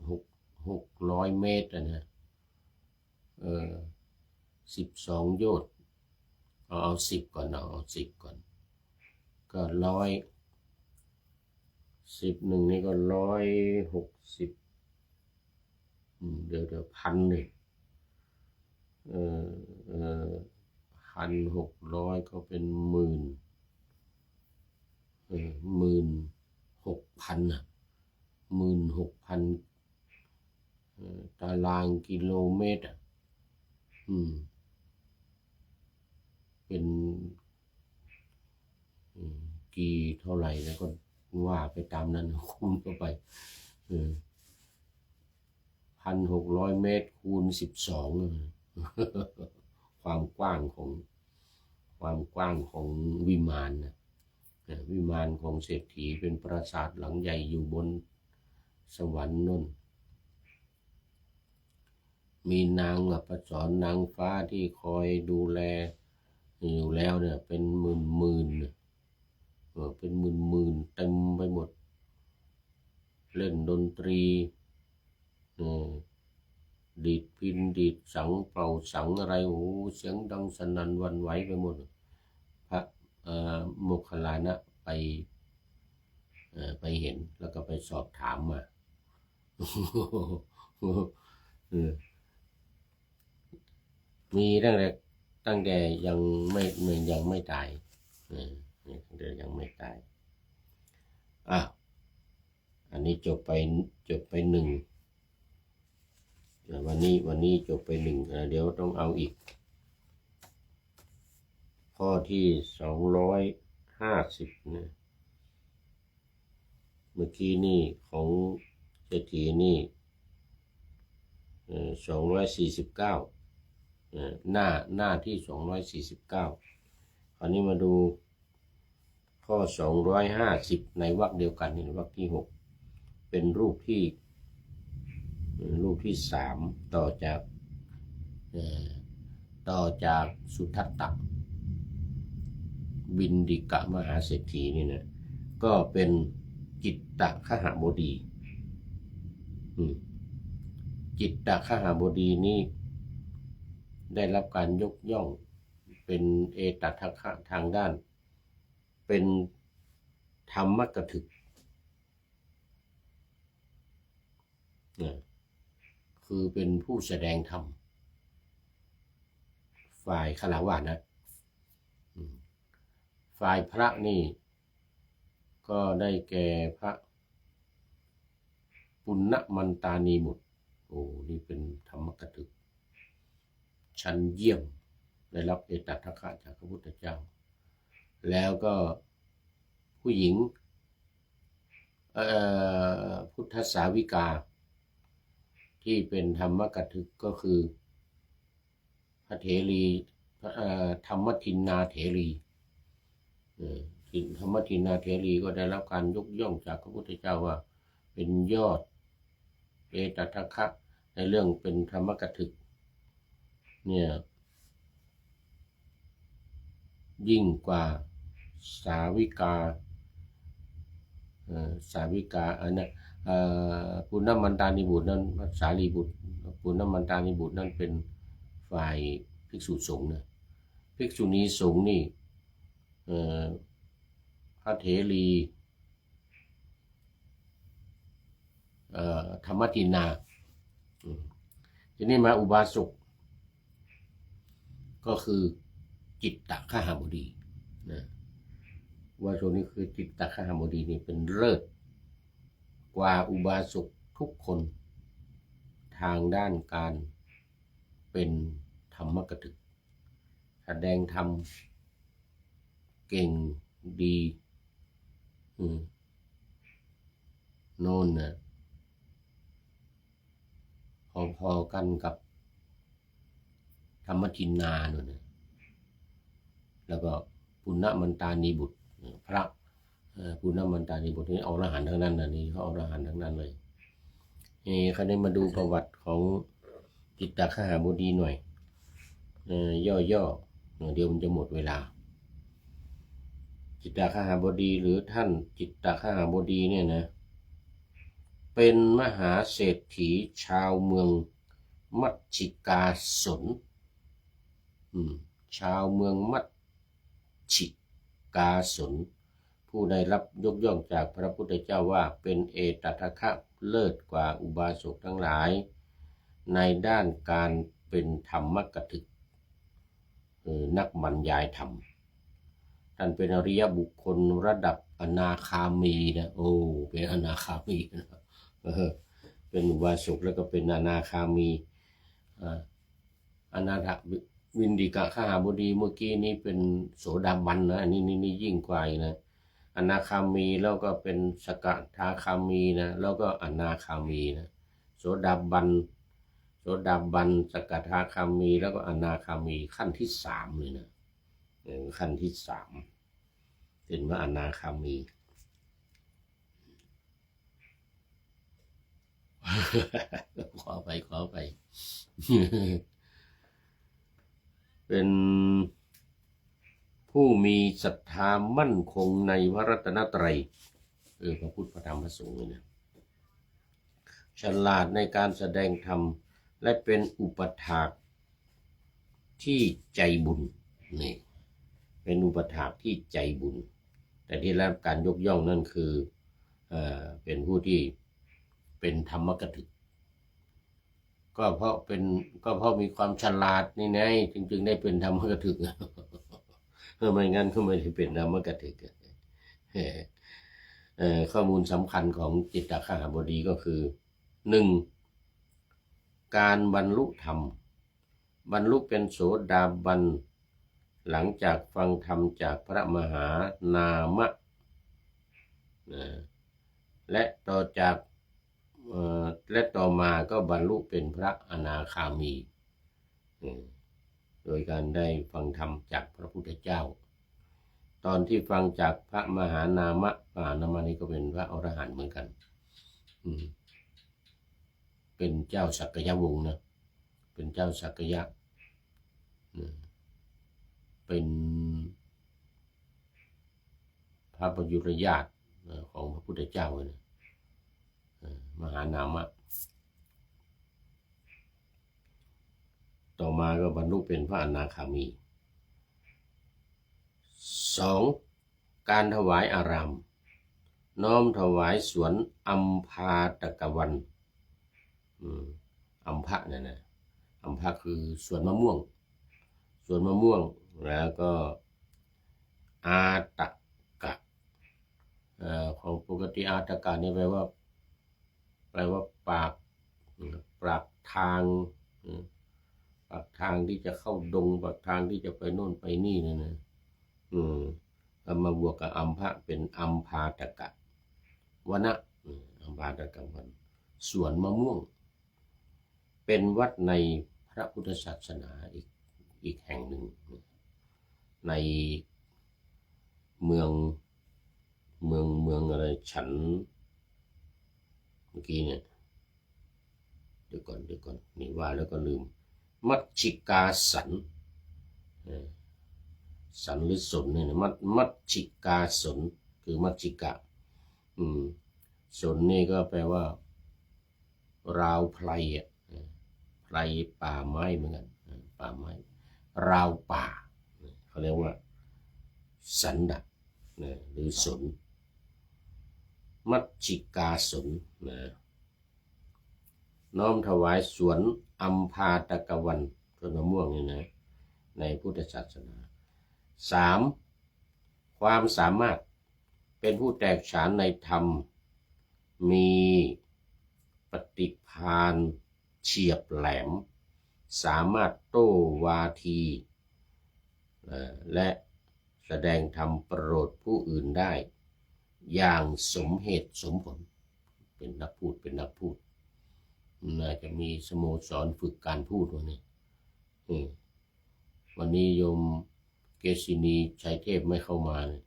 600 เมตรนะ12 โยชน์เอา10ก่อนเอา10ก่อนก็10หนึ่งนี่ก็160เดี๋ยว1,000เลย1,600ก็เป็น10,000 16,000น่ะ16,000ตารางกิโลเมตรเป็นกี่เท่าไหร่แล้วก็ว่าไปตามนั้นคูณเข้าไป1,600 เมตรคูณ12ความกว้างของวิมานนะวิมานของเศรษฐีเป็นปราสาทหลังใหญ่อยู่บนสวรรค์นั่นมีนางอัปสรนางฟ้าที่คอยดูแลอยู่แล้วเนี่ยเป็นหมื่นเป็นหมื่นเต็มไปหมดเล่นดนตรีดีดพิณดีดสังเป่าสังอะไรโอ้เสียงดังสนั่นหวั่นไหวไปหมดพระโมคคัลลานะไปเห็นแล้วก็ไปสอบถามมามีตั้งแต่ยังไม่ตายตั้งแต่ยังไม่ตายอันนี้จบไป1วันนี้จบไป1เดี๋ยวต้องเอาอีกข้อที่250นะเมื่อกี้นี่ของเศรษฐีนี่249หน้าที่249คราวนี้มาดูข้อ250ในวรรคเดียวกันนี่วรรคที่6เป็นรูปที่3ต่อจากสุทัตตะบิณฑิกมหาเศรษฐีนี่นะก็เป็นจิตตคหบดีจิตตคหบดีนี่ได้รับการยกย่องเป็นเอตทัคคะทางด้านเป็นธรรมกถึกคือเป็นผู้แสดงธรรมฝ่ายฆราวาสนะฝ่ายพระนี่ก็ได้แก่พระปุณณมันตานีบุตรนี่เป็นธรรมกถึกชั้นเยี่ยมได้รับเอตทัคคะจากพระพุทธเจ้าแล้วก็ผู้หญิงพุทธสาวิกาที่เป็นธรรมกถึกก็คือพระเถรีธรรมทินนาเถรีธรรมทินนาเถรีก็ได้รับการยกย่องจากพระพุทธเจ้าว่าเป็นยอดเอตทัคคะในเรื่องเป็นธรรมกถึกเนี่ยยิ่งกว่าสาวิกาอันนั้นปุณณมันตานิบุตรนั้นสารีบุตรปุณณมันตานิบุตรนั้นเป็นฝ่ายภิกษุสงฆ์นะภิกษุณีสงฆ์นี่พระเถรีธรรมทินนาทีนี้มาอุบาสกก็คือจิตตคหบดีนะว่าตรงนี้คือจิตตคหบดีนี่เป็นเลิศกว่าอุบาสกทุกคนทางด้านการเป็นธรรมกถึกแสดงธรรมเก่งดีโน่นนะพอๆกันกับธรรมทินนาโน่นนะแล้วก็ปุณณมันตานีบุตรพระปุณณมันตานีบุตรนี่อรหันต์ทั้งนั้นนะนี่เขาอรหันต์ทั้งนั้นเลยคราวนี้มาดูประวัติของจิตตคหบดีหน่อยย่อเดี๋ยวมันจะหมดเวลาจิตตคหบดีหรือท่านจิตตคหบดีเนี่ยนะเป็นมหาเศรษฐีชาวเมืองมัชชิกาสนชาวเมืองมัชชิกาสนผู้ได้รับยกย่องจากพระพุทธเจ้าว่าเป็นเอตทัคคะเลิศกว่าอุบาสกทั้งหลายในด้านการเป็นธรรมกถึกนักบรรยายธรรม ท่านเป็นอริยบุคคลระดับอนาคามีนะโอ้เป็นอนาคามีนะเป็นอุบาสกแล้วก็เป็นอนาคามีอนาถวินดิกะขหาบดีเมื่อกี้นี้เป็นโสดาบันนะอันนี้นี่ยิ่งกว่านะอนาคามีแล้วก็เป็นสกทาคามีนะแล้วก็อนาคามีนะโสดาบันสกทาคามีแล้วก็อนาคามีขั้นที่สามเลยนะขั้นที่สามเป็นว่าอนาคามี ขอไป เป็นผู้มีศรัทธามั่นคงในพระรัตนตรัยพระพุทธพระธรรมพระสงฆ์เนี่ยฉลาดในการแสดงธรรมและเป็นอุปถากที่ใจบุญนี่เป็นอุปถากที่ใจบุญแต่ที่รับการยกย่องนั่นคือเป็นผู้ที่เป็นธรรมกถึกก็เพราะมีความฉลาดนี่ไงจึงได้เป็นธรรมกถึกไม่งั้นก็ไม่ได้เป็นธรรมกถึกข้อมูลสำคัญของจิตตคหบดีก็คือ 1. การบรรลุธรรมบรรลุเป็นโสดาบันหลังจากฟังธรรมจากพระมหานามะและต่อมาก็บรรลุเป็นพระอนาคามีโดยการได้ฟังธรรมจากพระพุทธเจ้าตอนที่ฟังจากพระมหานามะนี่ก็เป็นพระอรหันต์เหมือนกันเป็นเจ้าสักยวงศ์นะเป็นเจ้าสักยะเป็นพระประยุรญาติของพระพุทธเจ้านะมหานามะต่อมาก็บรรลุเป็นพระอนาคามี 2. การถวายอารามน้อมถวายสวนอัมพาตกวันอัมพะนั่นนะอัมพะคือสวนมะม่วงแล้วก็อาตกะของปกติอาตกะนี่แปลว่าปากทางที่จะเข้าดงปากทางที่จะไปโน่นไปนี่นั่นนะมาบวกกับอัมพะเป็นอัมพาตกะวนะอัมพาตกะวันสวนมะม่วงเป็นวัดในพระพุทธศาสนาอีกแห่งหนึ่งในเมืองอะไรฉันเมื่อกี้เนี่ยเดี๋ยวก่อนนี่ว่าแล้วก็ลืมมัชชิกาสันสันหรือสนเนี่ยมัชชิกาสนคือมัชชิกะสนนี่ก็แปลว่าราวไพรไพรป่าไม้เหมือนกันป่าไม้ราวป่าเขาเรียกว่าสันดะหรือสนมัชชิกาสนน้อมถวายสวนอัมพาตกวันต้นมะม่วงนี่นะในพุทธศาสนา 3. ความสามารถเป็นผู้แตกฉานในธรรมมีปฏิภาณเฉียบแหลมสามารถโต้วาทีและแสดงธรรมโปรดผู้อื่นได้อย่างสมเหตุสมผลเป็นนักพูดน่าจะมีสโมสรฝึกการพูดวันนี้โยมเกษินีชัยเทพไม่เข้ามาเลย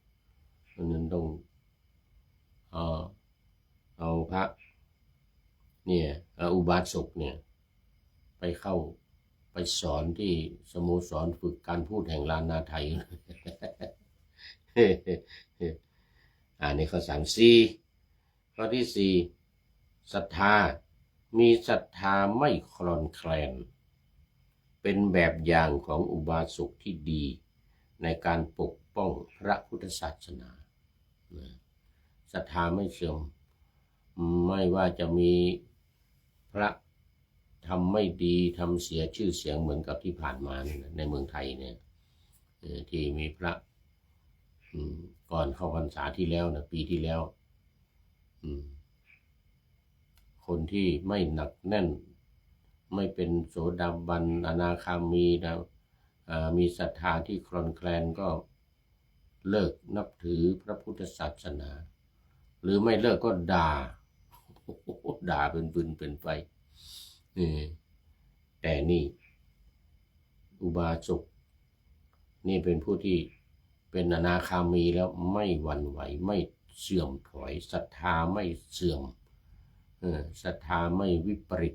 เพราะนั้นต้องเอาพระเนี่ยอุบาสกเนี่ยไปสอนที่สโมสรฝึกการพูดแห่งลานนาไทยนี่ข้อ3ข้อที่4ศรัทธามีศรัทธาไม่คลอนแคลนเป็นแบบอย่างของอุบาสกที่ดีในการปกป้องพระพุทธศาสนาศรัทธาไม่เสื่อมไม่ว่าจะมีพระทำไม่ดีทำเสียชื่อเสียงเหมือนกับที่ผ่านมาในเมืองไทยเนี่ยที่มีพระ ก่อนเข้าพรรษาที่แล้วนะปีที่แล้วคนที่ไม่หนักแน่นไม่เป็นโสดาบันอนาคามีนะมีศรัทธาที่คลอนแคลนก็เลิกนับถือพระพุทธศาสนาหรือไม่เลิกก็ด่าเป็นปืนเป็นไฟแต่นี่อุบาสกนี่เป็นผู้ที่เป็นอนาคามีแล้วไม่หวั่นไหวไม่เสื่อมถอยศรัทธาไม่เสื่อมศรัทธาไม่วิปริต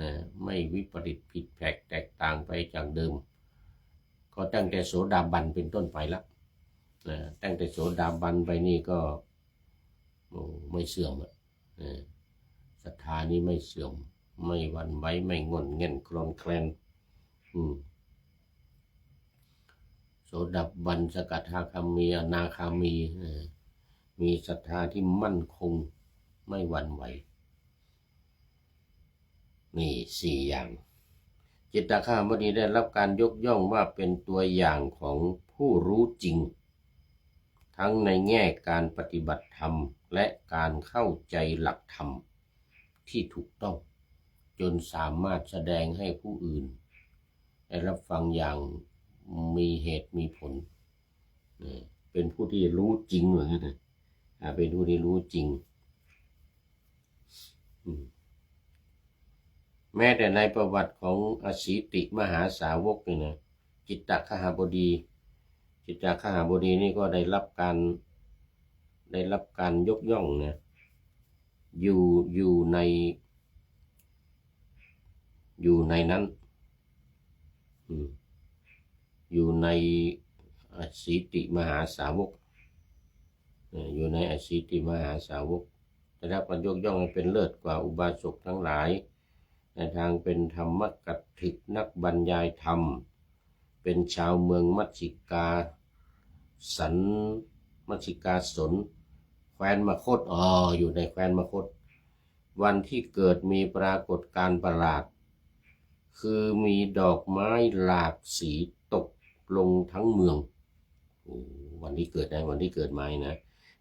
นะไม่วิปริตผิดแผกแตกต่างไปจากเดิมก็ตั้งแต่โสดาบันเป็นต้นไปแล้วนะตั้งแต่โสดาบันไปนี่ก็ไม่เสื่อมศรัทธานี้ไม่เสื่อมไม่หวั่นไหวไม่งอนเง่นคลอนแคลนโสดาบันสกทาคามีอนาคามีมีศรัทธาที่มั่นคงไม่หวั่นไหวนี่4 อย่างจิตตคหบดีได้รับการยกย่องว่าเป็นตัวอย่างของผู้รู้จริงทั้งในแง่การปฏิบัติธรรมและการเข้าใจหลักธรรมที่ถูกต้องจนสามารถแสดงให้ผู้อื่นได้รับฟังอย่างมีเหตุมีผลเป็นผู้ที่รู้จริงเหมือนกันเป็นผู้ที่รู้จริงแม้แต่ในประวัติของอสีติมหาสาวกนี่นะจิตตคหบดีนี่ก็ได้รับการยกย่องนะอยู่ในนั้นอยู่ในอสีติมหาสาวกอยู่ในอสีติมหาสาวกได้รับการยกย่องให้เป็นเลิศกว่าอุบาสกทั้งหลายในทางเป็นธรรมกัตถิกนักบรรยายธรรมเป็นชาวเมืองมัชชิกาสนแคว้นมคธอยู่ในแคว้นมคธวันที่เกิดมีปรากฏการณ์ประหลาดคือมีดอกไม้หลากสีตกลงทั้งเมืองวันที่เกิดไม้นะ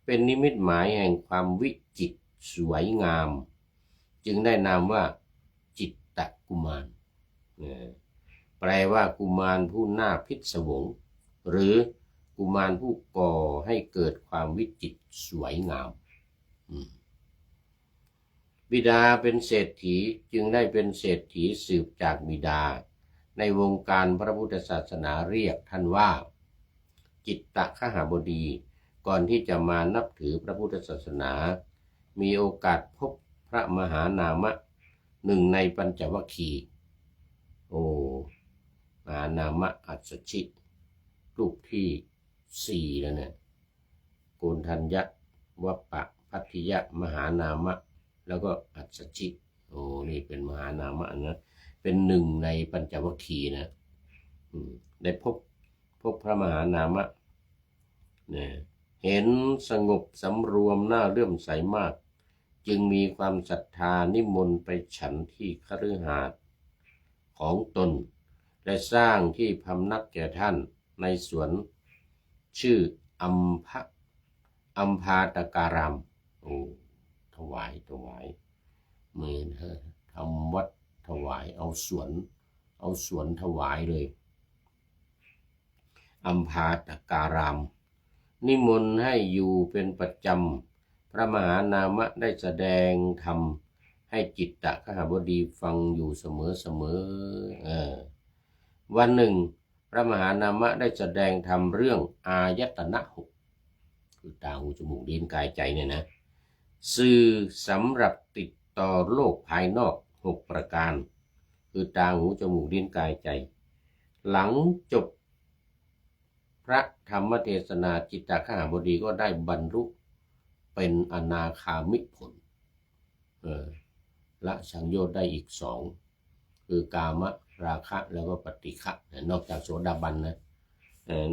เป็นนิมิตหมายแห่งความวิจิตรสวยงามจึงได้นามว่าจิตตกุมารแปลว่ากุมารผู้น่าพิศวงหรือกุมารผู้ก่อให้เกิดความวิจิตรสวยงามบิดาเป็นเศรษฐีจึงได้เป็นเศรษฐีสืบจากบิดาในวงการพระพุทธศาสนาเรียกท่านว่าจิตตคหบดีก่อนที่จะมานับถือพระพุทธศาสนามีโอกาสพบพระมหานามะหนึ่งในปัญจวัคคีย์มหานามะอัสสชิรูปที่4แล้วเนี่ยโกณฑัญญวัปปะพัทธิยะมหานามะแล้วก็อัสสชินี่เป็นมหานามะนะเป็นหนึ่งในปัญจวัคคีย์นะได้พบพระมหานามะเนี่ยเห็นสงบสำรวมน่าเลื่อมใสมากจึงมีความศรัทธานิมนต์ไปฉันที่คฤหาสน์ของตนและสร้างที่พำนักแก่ท่านในสวนชื่ออัมพาตการามถวายมือทำวัดถวายเอาสวนถวายเลยอัมพาตการามนิมนต์ให้อยู่เป็นประจำพระมหานามะได้แสดงธรรมให้จิตตคหบดีฟังอยู่เสมอวันหนึ่งพระมหานามะได้แสดงธรรมเรื่องอายตนะ6คือตาหูจมูกลิ้นกายใจเนี่ยนะสื่อสำหรับติดต่อโลกภายนอก6ประการคือตาหูจมูกลิ้นกายใจหลังจบพระธรรมเทศนาจิตตคหบดีก็ได้บรรลุเป็นอนาคามิผลละสังโยชน์ได้อีก2คือกามราคะแล้วก็ปฏิฆะนอกจากโสดาบันนะ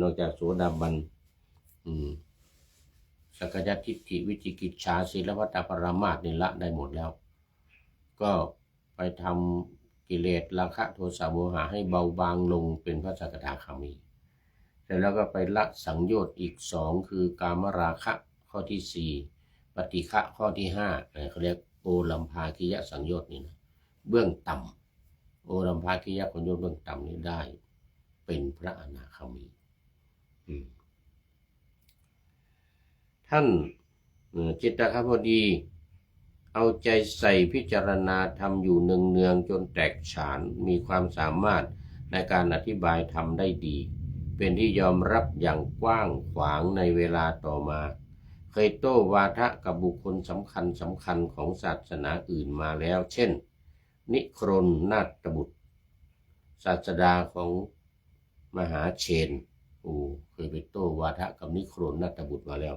นอกจากโสดาบันสักกายทิฏฐิวิจิกิจฉาศีลวัตตปรามาสนี่ละได้หมดแล้วก็ไปทำกิเลสราคะโทสะโมหะให้เบาบางลงเป็นพระสกทาคามี เสร็จแล้วก็ไปละสังโยชน์อีกสองคือกามราคะข้อที่สี่ปฏิฆะข้อที่ห้าเขาเรียกโอลัมภาคิยสังโยชน์นี่นะเบื้องต่ำโอลัมภาคิยสังโยชน์เบื้องต่ำนี้ได้เป็นพระอนาคามีท่านจิตตคบดีเอาใจใส่พิจารณาธรรมอยู่เนืองๆจนแตกฉานมีความสามารถในการอธิบายธรรมได้ดีเป็นที่ยอมรับอย่างกว้างขวางในเวลาต่อมาเคยโต้วาทะกับบุคคลสำคัญของศาสนาอื่นมาแล้วเช่นนิครนนาถบุตรศาสดาของมหาเชนเคยไปโต้วาทะกับนิครนนาถบุตรมาแล้ว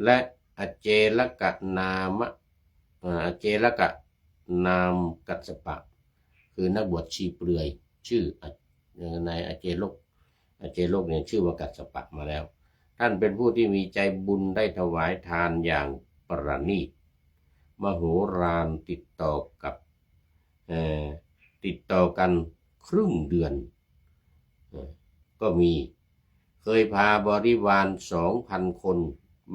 และอเจลกะนามอเจลกะนามกัสสปะคือนักบวชชีเปลือยชื่อในอเจโลกเนี่ยชื่อว่ากัสสปะมาแล้วท่านเป็นผู้ที่มีใจบุญได้ถวายทานอย่างประณีตมโหฬารติดต่อกันครึ่งเดือนก็มีเคยพาบริวาร 2,000 คน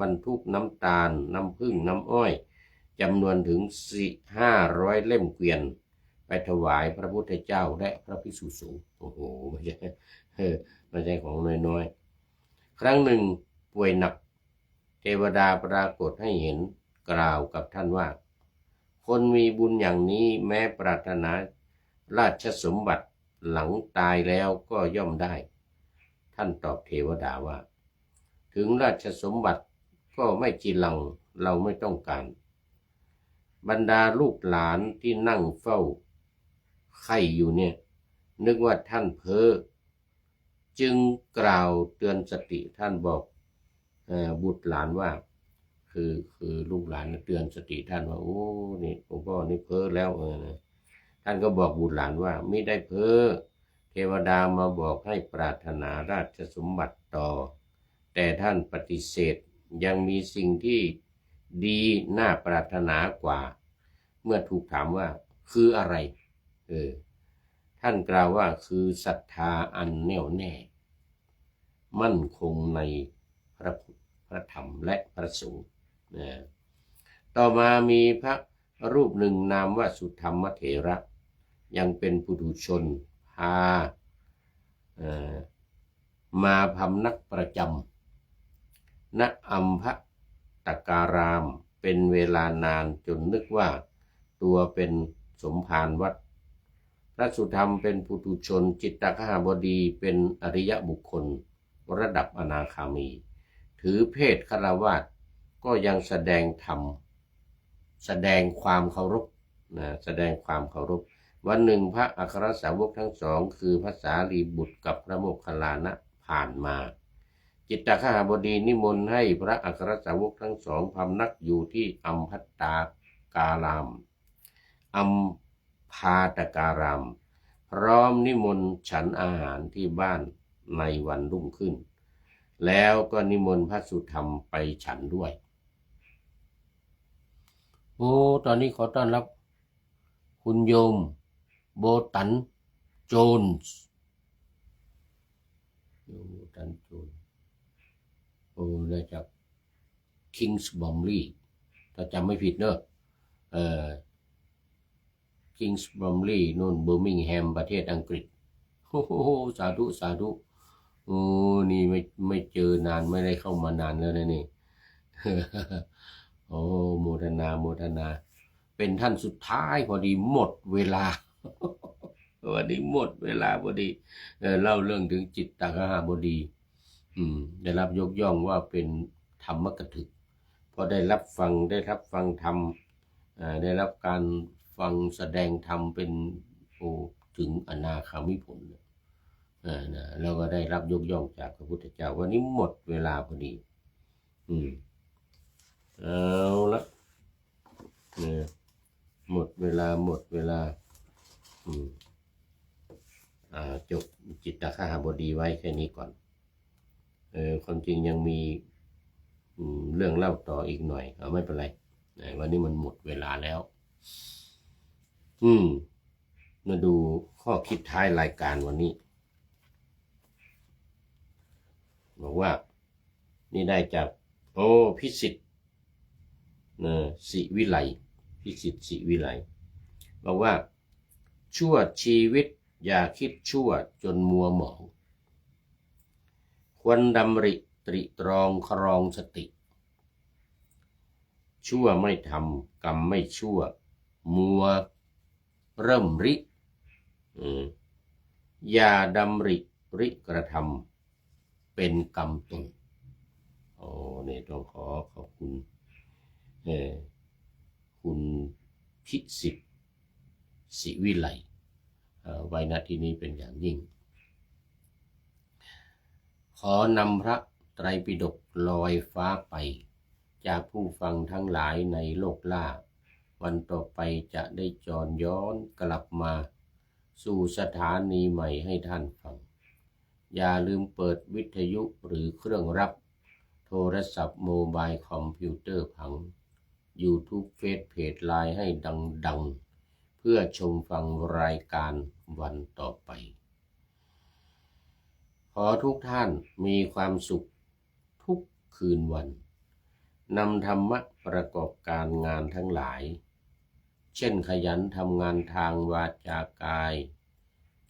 บรรทุกน้ำตาลน้ำผึ้งน้ำอ้อยจำนวนถึง500 เล่มเกวียนไปถวายพระพุทธเจ้าและพระภิกษุสงฆ์โอ้โหไม่ใช่ของน้อยๆครั้งหนึ่งป่วยหนักเทวดาปรากฏให้เห็นกล่าวกับท่านว่าคนมีบุญอย่างนี้แม้ปรารถนาราชสมบัติหลังตายแล้วก็ย่อมได้ท่านตอบเทวดาว่าถึงราชสมบัติก็ไม่จีรังเราไม่ต้องการบรรดาลูกหลานที่นั่งเฝ้าไข่อยู่เนี่ยนึกว่าท่านเพ้อจึงกล่าวเตือนสติท่านบอกบุตรหลานว่าคือลูกหลานเตือนสติท่านว่าโอ้นี่หลวงพ่อนี่เพ้อแล้วท่านก็บอกบุตรหลานว่าไม่ได้เพ้อเทวดามาบอกให้ปรารถนาราชสมบัติต่อแต่ท่านปฏิเสธยังมีสิ่งที่ดีน่าปรารถนากว่าเมื่อถูกถามว่าคืออะไรท่านกล่าวว่าคือศรัทธาอันแน่วแน่มั่นคงในพระธรรมและพระสงฆ์ต่อมามีพระรูปหนึ่งนามว่าสุธรรมเถระยังเป็นปุถุชนพามาพำนักประจำณอัมพตการามเป็นเวลานานจนนึกว่าตัวเป็นสมภารวัดพระสุธรรมเป็นปุถุชนจิตตคหบดีเป็นอริยบุคคลระดับอนาคามีถือเพศฆราวาสก็ยังแสดงธรรมแสดงความเคารพแสดงความเคารพวันหนึ่งพระอัครสาวกทั้งสองคือพระสารีบุตรกับพระโมคคัลลานะผ่านมาจิตตคหบดีนิมนต์ให้พระอัครสาวกทั้งสองพำนักอยู่ที่อัมพัตตาการามอัมพาตการามพร้อมนิมนต์ฉันอาหารที่บ้านในวันรุ่งขึ้นแล้วก็นิมนต์พระสุธรรมไปฉันด้วยตอนนี้ขอต้อนรับคุณโยมโบตันโจนส์โบตันโจนได้จากคิงส์บอมลีย์ถ้าจำไม่ผิดเนอะคิงส์บอมลีย์นู่นเบอร์มิงแฮมประเทศอังกฤษโอ้โหสาธุนี่ไม่เจอนานไม่ได้เข้ามานานแล้วนะนี่ โมทนาเป็นท่านสุดท้ายพอดีหมดเวลา วันนี้หมดเวลาพอดีเล่าเรื่องถึงจิตตคหบดีได้รับยกย่องว่าเป็นธรรมกถึกพอได้รับฟังธรรมได้รับการฟังแสดงธรรมเป็นถึงอนาคามิผลแล้วก็ได้รับยกย่องจากพระพุทธเจ้าวันนี้หมดเวลาพอดีเอาละหมดเวลาจบจิตตคหบดีไว้แค่นี้ก่อนความจริงยังมีเรื่องเล่าต่ออีกหน่อยไม่เป็นไรวันนี้มันหมดเวลาแล้วมาดูข้อคิดท้ายรายการวันนี้ บอกว่านี่ได้จากพิสิทธิ์ศิวิไลพิสิทธิ์ศิวิไลบอกว่าชั่วชีวิตอย่าคิดชั่วจนมัวหมองควรดำริตริตรองครองสติชั่วไม่ทำกรรมไม่ชั่วมัวเริ่มริอย่าดำริกระทำเป็นกรรมตนนี่ต้องขอขอบคุณคุณพิสิทธิ์ศิวิไลไว้ณที่นี้เป็นอย่างยิ่งขอนำพระไตรปิฎกลอยฟ้าไปจากผู้ฟังทั้งหลายในโลกล่าวันต่อไปจะได้จรย้อนกลับมาสู่สถานีใหม่ให้ท่านฟังอย่าลืมเปิดวิทยุหรือเครื่องรับโทรศัพท์โมบายคอมพิวเตอร์ผัง YouTube เฟซเพจไลน์ให้ดังเพื่อชมฟังรายการวันต่อไปขอทุกท่านมีความสุขทุกคืนวันนำธรรมะประกอบการงานทั้งหลายเช่นขยันทำงานทางวาจากาย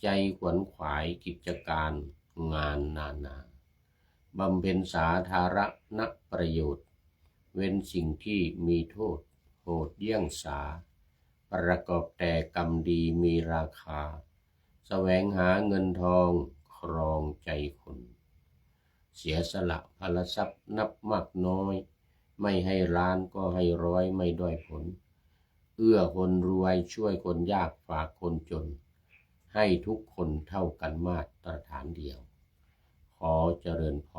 ใจขวนขวายกิจการงานนานาบำเพ็ญสาธารณประโยชน์เว้นสิ่งที่มีโทษโหดเยี่ยงสาประกอบแต่กรรมดีมีราคาแสวงหาเงินทองครองใจคนเสียสละพลทรัพย์นับมากน้อยไม่ให้ล้านก็ให้ร้อยไม่ด้อยผลเอื้อคนรวยช่วยคนยากฝากคนจนให้ทุกคนเท่ากันมาตรฐานเดียวขอเจริญพร